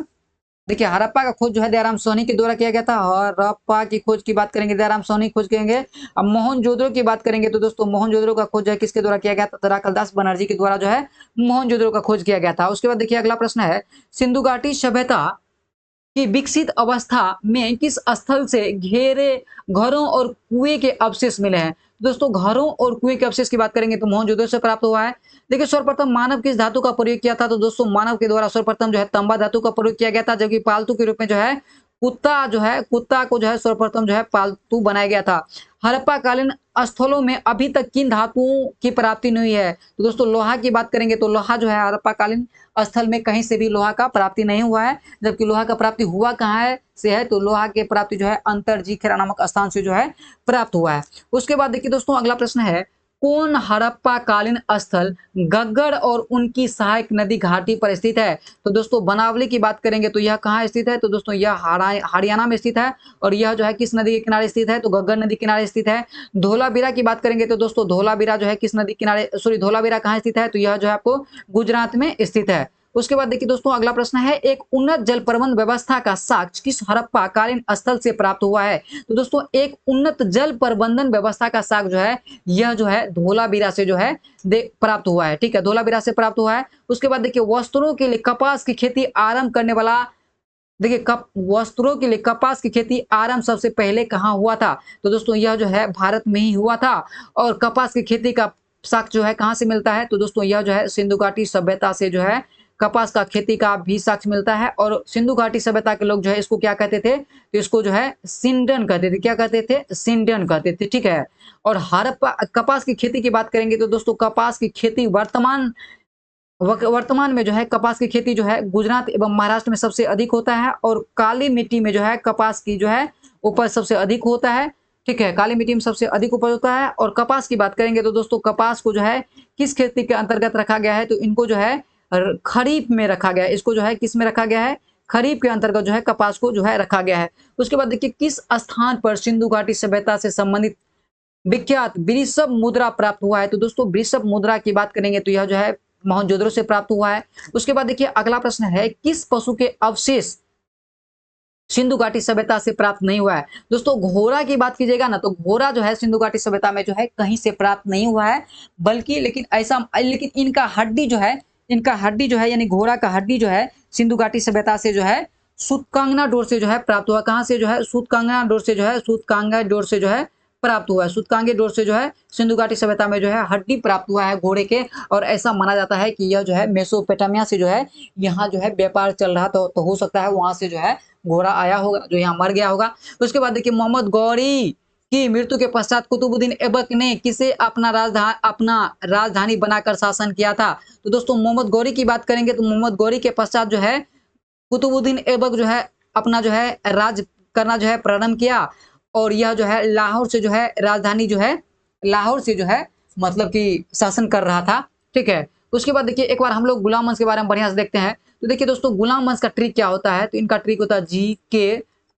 देखिए हड़प्पा का खोज जो है दयाराम सोनी के द्वारा किया गया था। हड़प्पा की खोज की बात करेंगे दयाराम सोनी खोज करेंगे। अब मोहनजोदड़ो की बात करेंगे तो दोस्तों मोहनजोदड़ो का खोज जो है किसके द्वारा किया गया था? तो राखालदास बनर्जी के द्वारा जो है मोहनजोदड़ो का खोज किया गया था। उसके बाद देखिए अगला प्रश्न है, सिंधु घाटी सभ्यता की विकसित अवस्था में किस स्थल से घेरे घरों और कुएं के अवशेष मिले हैं? दोस्तों घरों और कुएं के अवशेष की बात करेंगे तो मोहनजोदड़ो से प्राप्त हुआ है। देखिए सर्वप्रथम मानव किस धातु का प्रयोग किया था? तो दोस्तों मानव के द्वारा सर्वप्रथम जो है तांबा धातु का प्रयोग किया गया था। जबकि पालतू के रूप में जो है कुत्ता को जो है सर्वप्रथम जो है पालतू बनाया गया था। हड़प्पा कालीन स्थलों में अभी तक किन धातुओं की प्राप्ति नहीं हुई है? तो दोस्तों लोहा की बात करेंगे तो लोहा जो है हड़प्पा कालीन स्थल में कहीं से भी लोहा का प्राप्ति नहीं हुआ है। जबकि लोहा का प्राप्ति हुआ कहाँ है से है? तो लोहा के प्राप्ति जो है अंतरजीखेरा नामक स्थान से जो है प्राप्त हुआ है। उसके बाद देखिए दोस्तों अगला प्रश्न है, कौन हड़प्पा कालीन स्थल गग्गड़ और उनकी सहायक नदी घाटी पर स्थित है? तो दोस्तों बनावली की बात करेंगे तो यह कहाँ स्थित है? तो दोस्तों यह हरियाणा में स्थित है। और यह जो है किस नदी के किनारे स्थित है? तो गग्गड़ नदी किनारे स्थित है। धोलावीरा की बात करेंगे तो दोस्तों धोलावीरा जो है किस नदी किनारे धोलावीरा कहाँ स्थित है? तो यह जो है आपको गुजरात में स्थित है। उसके बाद देखिए दोस्तों अगला प्रश्न है, एक उन्नत जल प्रबंध व्यवस्था का साक्ष्य किस हड़प्पा कालीन स्थल से प्राप्त हुआ है? तो दोस्तों एक उन्नत जल प्रबंधन व्यवस्था का साक्ष्य जो है यह जो है धोलावीरा से जो है प्राप्त हुआ है। ठीक है, धोलावीरा से प्राप्त हुआ है। उसके बाद देखिए वस्त्रों के लिए कपास की खेती आरंभ करने वाला, देखिए वस्त्रों के लिए कपास की खेती आरंभ सबसे पहले कहाँ हुआ था? तो दोस्तों यह जो है भारत में ही हुआ था। और कपास की खेती का साक्ष्य जो है कहाँ से मिलता है? तो दोस्तों यह जो है सिंधु घाटी सभ्यता से जो है कपास का खेती का भी साक्ष्य मिलता है। और सिंधु घाटी सभ्यता के लोग जो है इसको क्या कहते थे? तो इसको जो है सिंडन कहते थे। क्या कहते थे? सिंडन कहते थे। ठीक है, और हड़प्पा कपास की खेती की बात करेंगे तो दोस्तों कपास की खेती वर्तमान में जो है कपास की खेती जो है गुजरात एवं महाराष्ट्र में सबसे अधिक होता है। और काली मिट्टी में जो है कपास की जो है उपज सबसे अधिक होता है। ठीक है, काली मिट्टी में सबसे अधिक उपज होता है। और कपास की बात करेंगे तो दोस्तों कपास को जो है किस खेती के अंतर्गत रखा गया है? तो इनको जो है खरीफ में रखा गया है। इसको जो है किस में रखा गया है? खरीफ के अंतर्गत जो है कपास को जो है रखा गया है। उसके बाद देखिए किस स्थान पर सिंधु घाटी सभ्यता से संबंधित विख्यात वृषभ मुद्रा प्राप्त हुआ है? तो दोस्तों वृषभ मुद्रा की बात करेंगे तो यह जो है मोहनजोदड़ो से प्राप्त हुआ है। उसके बाद देखिए अगला प्रश्न है, किस पशु के अवशेष सिंधु घाटी सभ्यता से प्राप्त नहीं हुआ है? दोस्तों घोड़ा की बात कीजिएगा ना तो घोड़ा जो है सिंधु घाटी सभ्यता में जो है कहीं से प्राप्त नहीं हुआ है। बल्कि लेकिन इनका हड्डी जो है यानी घोड़ा का हड्डी जो है सिंधु घाटी सभ्यता से जो है सूतकांगना डोर से जो है प्राप्त हुआ। कहाँ से जो है? सूतकांगना डोर से जो है प्राप्त हुआ है। सूतकांगे डोर से जो है सिंधु घाटी सभ्यता में जो है हड्डी प्राप्त हुआ है घोड़े के, और ऐसा माना जाता है कि यह जो है मेसोपोटामिया से जो है यहाँ जो है व्यापार चल रहा, तो हो सकता है वहां से जो है घोड़ा आया होगा जो यहाँ मर गया होगा। उसके बाद देखिए मोहम्मद गौरी की मृत्यु के पश्चात कुतुबुद्दीन ऐबक ने किसे अपना राजधानी बनाकर शासन किया था। तो दोस्तों मोहम्मद गौरी की बात करेंगे तो मोहम्मद गौरी के पश्चात जो है कुतुबुद्दीन ऐबक जो है अपना जो है राज करना जो है प्रारंभ किया, और यह जो है लाहौर से जो है राजधानी जो है लाहौर से जो है मतलब कि शासन कर रहा था। ठीक है, उसके बाद देखिए एक बार हम लोग गुलाम वंश के बारे में बढ़िया से देखते हैं। तो देखिए दोस्तों गुलाम वंश का ट्रिक क्या होता है, तो इनका ट्रिक होता है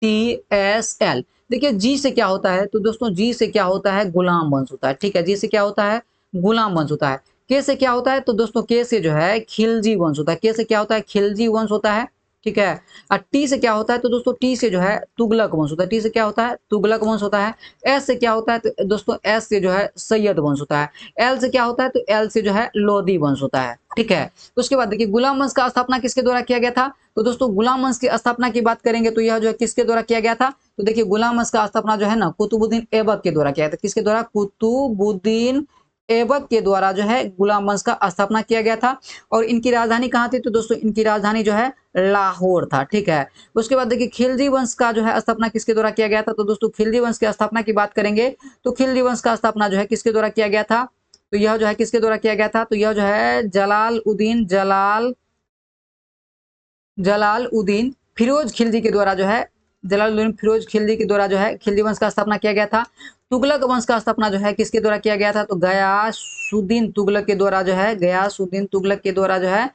GKTSL। देखिए जी से क्या होता है, तो दोस्तों जी से क्या होता है गुलाम वंश होता है। ठीक है, जी से क्या होता है गुलाम वंश होता है। के से क्या होता है, तो दोस्तों के से जो है खिलजी वंश होता है। के से क्या होता है खिलजी वंश होता है। ठीक है, और टी से क्या होता है, तो दोस्तों टी से जो है तुगलक वंश होता है। टी से क्या होता है तुगलक वंश होता है। एस से क्या होता है, तो दोस्तों एस से जो है सैयद वंश होता है। एल से क्या होता है, तो एल से जो है लोधी वंश होता है। ठीक है, उसके बाद देखिए गुलाम वंश का स्थापना किसके द्वारा किया गया था, तो दोस्तों गुलाम वंश की स्थापना की बात करेंगे तो यह जो है किसके द्वारा किया गया था, तो देखिए गुलाम वंश का स्थापना जो है ना कुतुबुद्दीन ऐबक के द्वारा किया था। किसके द्वारा, कुतुबुद्दीन ऐबक के द्वारा जो है गुलाम वंश का स्थापना किया गया था। और इनकी राजधानी कहाँ थी, तो दोस्तों इनकी राजधानी जो है लाहौर था। ठीक है, उसके बाद देखिए खिलजी वंश का जो है स्थापना किसके द्वारा किया गया था, तो दोस्तों खिलजी वंश की स्थापना की बात करेंगे तो खिलजी वंश का स्थापना जो है किसके द्वारा किया गया था, तो यह जो है किसके द्वारा किया गया था, तो यह जो है जलालउद्दीन फिरोज खिलजी के द्वारा जो है जलालुद्दीन फिरोज खिलजी के द्वारा जो है खिलजी वंश का स्थापना किया गया था। तुगलक वंश का स्थापना जो है किसके द्वारा किया गया था, तो गयासुद्दीन तुगलक के द्वारा जो है गयासुद्दीन तुगलक के द्वारा जो है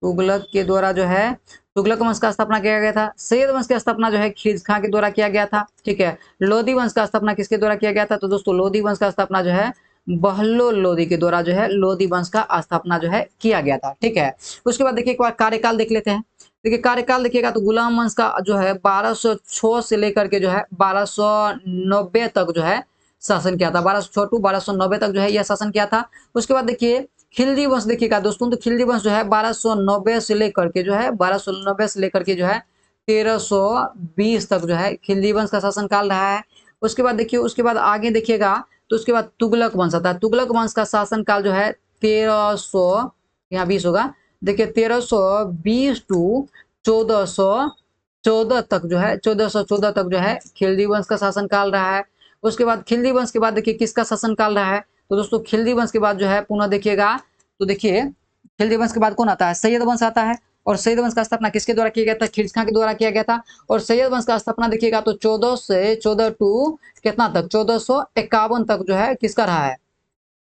तुगलक के द्वारा जो है तुगलक वंश का स्थापना किया गया था। सैयद वंश की स्थापना जो है खिलजी खां के द्वारा किया गया था। ठीक है, लोधी वंश का स्थापना किसके द्वारा किया गया था, तो दोस्तों लोधी वंश का स्थापना जो है बहलोल लोधी के द्वारा जो है लोधी वंश का स्थापना जो है किया गया था। ठीक है, उसके बाद देखिए एक बार कार्यकाल देख लेते हैं। देखिए कार्यकाल देखिएगा तो गुलाम वंश का जो है 1206 से लेकर के जो है 1290 तक जो है शासन किया था। 1206 टू 1290 तक जो है यह शासन किया था। उसके बाद देखिए खिलजी वंश देखिएगा दोस्तों, तो खिलजी वंश जो है 1290 से लेकर के जो है 1290 से लेकर के जो है 1320 तक जो है खिलजी वंश का शासन काल रहा है। उसके बाद देखिए उसके बाद आगे देखिएगा तो उसके बाद तुगलक वंश आता है। तुगलक वंश का शासन काल जो है 1300 यहाँ 20 होगा। देखिए 1320 टू 1414 तक जो है 1414 तक जो है खिलजी वंश का शासन काल रहा है। उसके बाद खिलजी वंश के बाद देखिए किसका शासन काल रहा है, तो दोस्तों खिलजी वंश के बाद जो है पुनः देखिएगा तो देखिए खिलजी वंश के बाद कौन आता है, सैयद वंश आता है। और सैयद वंश का स्थापना किसके द्वारा किया गया था, खिलजी खां के द्वारा किया गया था। और सैयद वंश का स्थापना देखिएगा तो 14 से 14 टू कितना तक 1451 तक जो है किसका रहा है,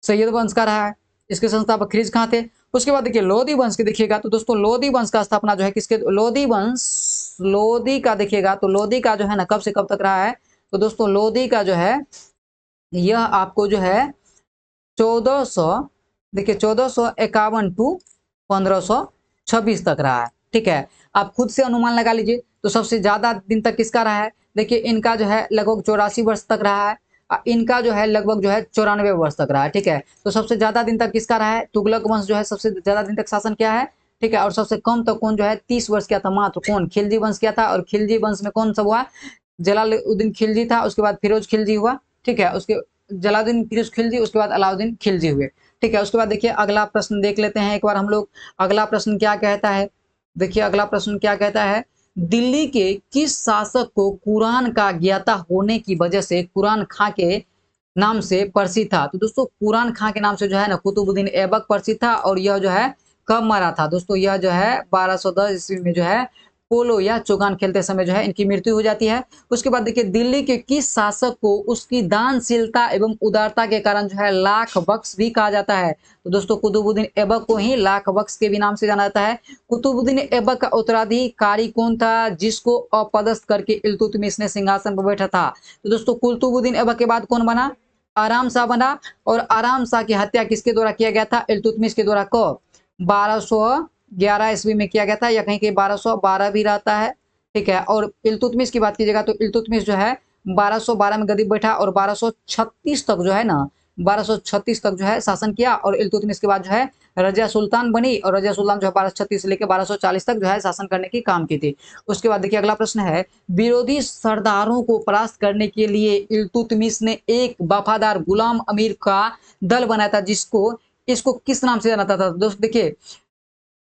सैयद वंश का रहा है। इसके संस्थापक खिलजी खां थे। उसके बाद देखिए लोधी वंश की देखिएगा तो दोस्तों लोधी वंश का स्थापना जो है किसके, लोधी का देखिएगा तो लोधी का जो है ना कब से कब तक रहा है, तो दोस्तों लोधी का जो है यह आपको जो है 1400 देखिए 1451 टू 1526 तक रहा है। ठीक है, आप खुद से अनुमान लगा लीजिए। तो सबसे ज्यादा दिन तक किसका रहा है, देखिए इनका जो है लगभग 84 वर्ष तक रहा है। इनका जो है लगभग जो है 94 वर्ष तक रहा है। ठीक है, तो सबसे ज्यादा दिन तक किसका रहा है, तुगलक वंश जो है सबसे ज्यादा दिन तक शासन किया है। ठीक है, और सबसे कम तक कौन जो है 30 वर्ष किया था मात्र, कौन, खिलजी वंश किया था। और खिलजी वंश में कौन सब हुआ, जलालुद्दीन खिलजी था, उसके बाद फिरोज खिलजी हुआ। ठीक है, उसके जलालुद्दीन फिरोज खिलजी, उसके बाद अलाउद्दीन खिलजी हुए। ठीक है, उसके बाद देखिए अगला प्रश्न देख लेते हैं एक बार हम लोग। अगला प्रश्न क्या कहता है, देखिए अगला प्रश्न क्या कहता है, दिल्ली के किस शासक को कुरान का ज्ञाता होने की वजह से कुरान खां के नाम से प्रसिद्ध था। तो दोस्तों कुरान खां के नाम से जो है ना कुतुबुद्दीन ऐबक प्रसिद्ध था। और यह जो है कब मरा था, दोस्तों यह जो है 1210 ईस्वी में जो है पोलो या चौगान खेलते समय जो है इनकी मृत्यु हो जाती है। उसके बाद देखिए दिल्ली के किस शासक को उसकी दानशीलता एवं उदारता के कारण जो है लाख बख्श भी कहा जाता है, तो दोस्तों कुतुबुद्दीन ऐबक को ही लाख बख्श के भी नाम से जाना जाता है। कुतुबुद्दीन ऐबक का उत्तराधिकारी कौन था जिसको अपदस्थ करके इल्तुतमिश ने सिंहासन पर बैठा था, तो दोस्तों कुतुबुद्दीन ऐबक के बाद कौन बना, आराम शाह बना। और आराम शाह की हत्या किसके द्वारा किया गया था, इल्तुतमिश के द्वारा। कब, 1211 ईस्वी में किया गया था, या कहीं के 1212 भी रहता है। ठीक है, और इल्तुतमिश की बात कीजिएगा तो इल्तुतमिश जो है 1212 में गद्दी बैठा और 1236 तक जो है ना 1236 तक जो है शासन किया और इल्तुतमिश के बाद जो है रजिया सुल्तान बनी और रजिया सुल्तान जो है 1236 से लेकर 1240 तक जो है शासन करने की काम की थी। उसके बाद देखिए अगला प्रश्न है, विरोधी सरदारों को परास्त करने के लिए इल्तुतमिश ने एक वफादार गुलाम अमीर का दल बनाया था, जिसको इसको किस नाम से जाना था? दोस्तों देखिए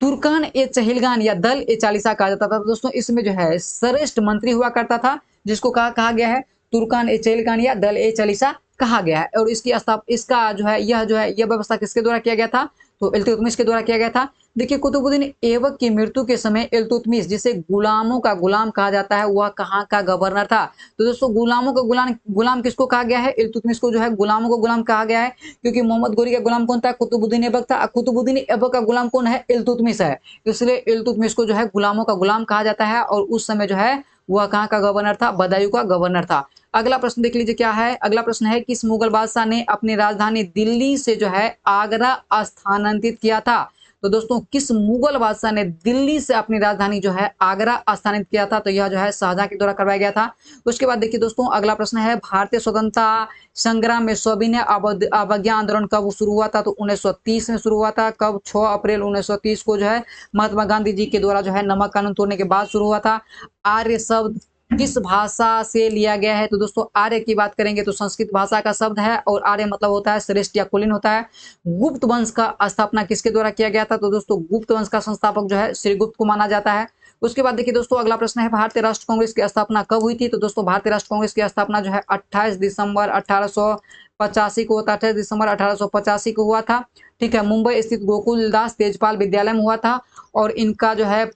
तुर्कान ए चहिलगान या दल ए चालीसा कहा जाता था। दोस्तों इसमें जो है श्रेष्ठ मंत्री हुआ करता था, जिसको कहा गया है तुर्कान ए चहिलगान या दल ए चालीसा कहा गया है। और इसका जो है यह व्यवस्था किसके द्वारा किया गया था? तो इल्तुतमिश के द्वारा किया गया था। देखिए कुतुबुद्दीन ऐबक की मृत्यु के समय इल्तुतमिश, जिसे गुलामों का गुलाम कहा जाता है, वह कहाँ का गवर्नर था? तो दोस्तों गुलामों का गुलाम किसको कहा गया है? इल्तुतमिश को जो है गुलामों को गुलाम कहा गया है, क्योंकि मोहम्मद गोरी का गुलाम कौन था? कुतुबुद्दीन ऐबक था। कुतुबुद्दीन ऐबक का गुलाम कौन है? इल्तुतमिश है। इसलिए इल्तुतमिश को जो है गुलामों का गुलाम कहा जाता है और उस समय जो है वह कहाँ का गवर्नर था? बदायूं का गवर्नर था। अगला प्रश्न देख लीजिए क्या है। अगला प्रश्न है, किस मुगल बादशाह ने अपनी राजधानी दिल्ली से जो है आगरा स्थानांतरित किया था? तो दोस्तों किस मुगल बादशाह ने दिल्ली से अपनी राजधानी जो है आगरा स्थानांतरित किया था? तो यह जो है शाहजहां के द्वारा करवाया गया था। उसके बाद देखिए दोस्तों अगला प्रश्न है, भारतीय स्वतंत्रता संग्राम में सविनय अवज्ञा आंदोलन कब शुरू हुआ था? तो 1930 में शुरू हुआ था। कब? 6 अप्रैल 1930 को जो है महात्मा गांधी जी के द्वारा जो है नमक कानून तोड़ने के बाद शुरू हुआ था। आर्य शब्द किस भाषा से लिया गया है? तो दोस्तों आर्य की बात करेंगे तो संस्कृत भाषा का शब्द है और आर्य मतलब होता है श्रेष्ठ या कुलीन होता है। गुप्त वंश का स्थापना किसके द्वारा किया गया था? तो दोस्तों गुप्त वंश का संस्थापक जो है श्रीगुप्त को माना जाता है। उसके बाद देखिए दोस्तों अगला प्रश्न है, भारतीय राष्ट्र कांग्रेस की स्थापना कब हुई थी? तो दोस्तों भारतीय राष्ट्र कांग्रेस की स्थापना जो है 28 दिसंबर 1885 को होता है। 28 दिसंबर 1885 को हुआ था। ठीक है, मुंबई स्थित गोकुलदास तेजपाल विद्यालय में हुआ था। और इनका जो है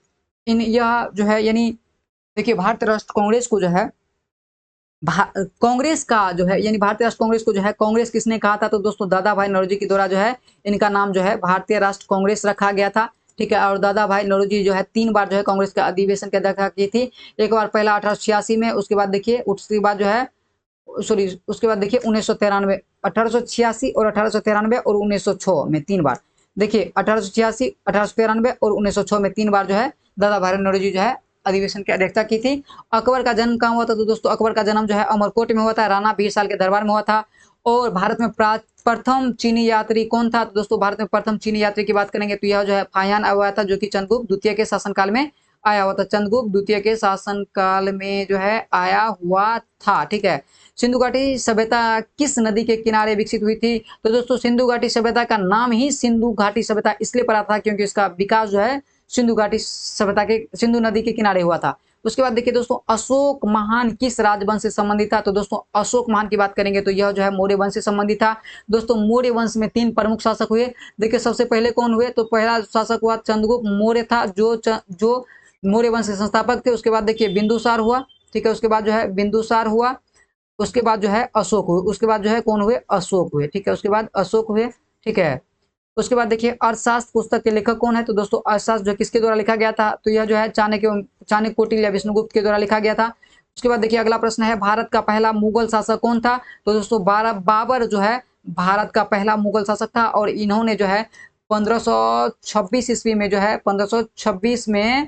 यह जो है यानी देखिए भारतीय राष्ट्र कांग्रेस को जो है कांग्रेस का जो है यानी भारतीय राष्ट्र कांग्रेस को जो है कांग्रेस किसने कहा था? तो दोस्तों दादा भाई नौरोजी के द्वारा जो है इनका नाम जो है भारतीय राष्ट्र कांग्रेस रखा गया था। ठीक है, और दादा भाई नौरोजी जो है 3 बार जो है कांग्रेस का अधिवेशन की अध्यक्षता की थी। एक बार पहला 1886 में, उसके बाद देखिए उसके बाद जो है उसके बाद देखिए 1993, 1886 और 1893 और 1906 में 3 बार। देखिए 1886, 1893 और 1906 में 3 बार जो है दादा भाई नौरोजी जो है अधिवेशन की अध्यक्षता की थी। अकबर का जन्म कहाँ हुआ था? तो दोस्तों अकबर का जन्म जो है अमरकोट में हुआ था, राणा भीरसाल के दरबार में हुआ था। और भारत में प्रथम चीनी यात्री कौन था? तो दोस्तों भारत में प्रथम चीनी यात्री की बात करेंगे तो यह जो है फाहियान आया हुआ था, जो कि चंद्रगुप्त द्वितीय के शासनकाल में आया हुआ था। चंद्रगुप्त द्वितीय के शासनकाल में जो है आया हुआ था। ठीक है, सिंधु घाटी सभ्यता किस नदी के किनारे विकसित हुई थी? तो दोस्तों सिंधु घाटी सभ्यता का नाम ही सिंधु घाटी सभ्यता इसलिए पड़ा था क्योंकि इसका विकास जो है सिंधु घाटी सभ्यता के सिंधु नदी के किनारे हुआ था। उसके बाद देखिए दोस्तों अशोक महान किस राजवंश से संबंधित था? तो दोस्तों अशोक महान की बात करेंगे तो यह जो है मौर्य वंश से संबंधित था। दोस्तों मौर्य वंश में 3 प्रमुख शासक हुए। देखिए सबसे पहले कौन हुए? तो पहला शासक हुआ चंद्रगुप्त मौर्य था, जो मौर्य वंश के संस्थापक थे। उसके बाद देखिए बिंदुसार हुआ। ठीक है, उसके बाद जो है बिंदुसार हुआ। उसके बाद जो है अशोक हुए। उसके बाद जो है कौन हुए? अशोक हुए। ठीक है, उसके बाद अशोक हुए। ठीक है, उसके बाद देखिए अर्थशास्त्र पुस्तक के लेखक कौन है? तो दोस्तों अर्थशास्त्र जो किसके द्वारा लिखा गया था? तो यह जो है चाणक्य कौटिल्य या विष्णुगुप्त के द्वारा लिखा गया था। उसके बाद देखिए अगला प्रश्न है, भारत का पहला मुगल शासक कौन था? तो दोस्तों बाबर जो है भारत का पहला मुगल शासक था और इन्होंने जो है 1526 ईस्वी में जो है 1526 में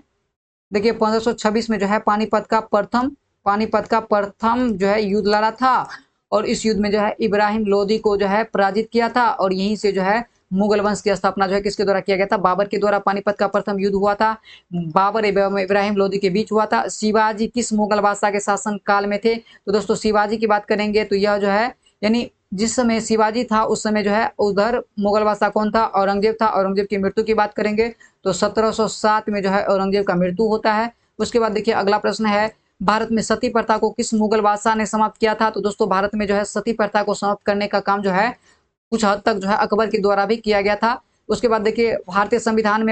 देखिए 1526 में जो है पानीपत का प्रथम जो है युद्ध लड़ा था। और इस युद्ध में जो है इब्राहिम लोदी को जो है पराजित किया था और यहीं से जो है मुगल वंश की स्थापना जो है किसके द्वारा किया गया था? बाबर के द्वारा पानीपत का प्रथम युद्ध हुआ था। बाबर एवं इब्राहिम लोदी के बीच हुआ था। शिवाजी किस मुगल बादशाह के शासन काल में थे? तो दोस्तों शिवाजी की बात करेंगे तो यह जो है यानी जिस समय शिवाजी था उस समय जो है उधर मुगल बादशाह कौन था? औरंगजेब था। औरंगजेब की मृत्यु की बात करेंगे तो 1707 में जो है औरंगजेब का मृत्यु होता है। उसके बाद देखिए अगला प्रश्न है, भारत में सती प्रथा को किस मुगल बादशाह ने समाप्त किया था? तो दोस्तों भारत में जो है सती प्रथा को समाप्त करने का काम जो है कुछ हद तक जो है अकबर के द्वारा भी किया गया था। उसके बाद देखिए भारतीय संविधान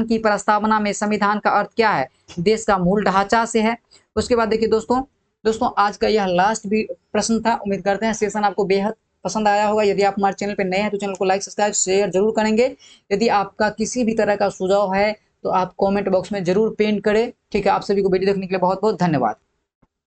की प्रस्तावना में संविधान का अर्थ क्या है? देश का मूल ढांचा से है। उसके बाद देखिए दोस्तों आज का यह लास्ट भी प्रश्न था। उम्मीद करते हैं सेशन आपको बेहद पसंद आया होगा। यदि आप हमारे चैनल पर नए हैं तो चैनल को लाइक सब्सक्राइब शेयर जरूर करेंगे। यदि आपका किसी भी तरह का सुझाव है तो आप कमेंट बॉक्स में जरूर पेंट करें। ठीक है, आप सभी को वीडियो देखने के लिए बहुत बहुत धन्यवाद।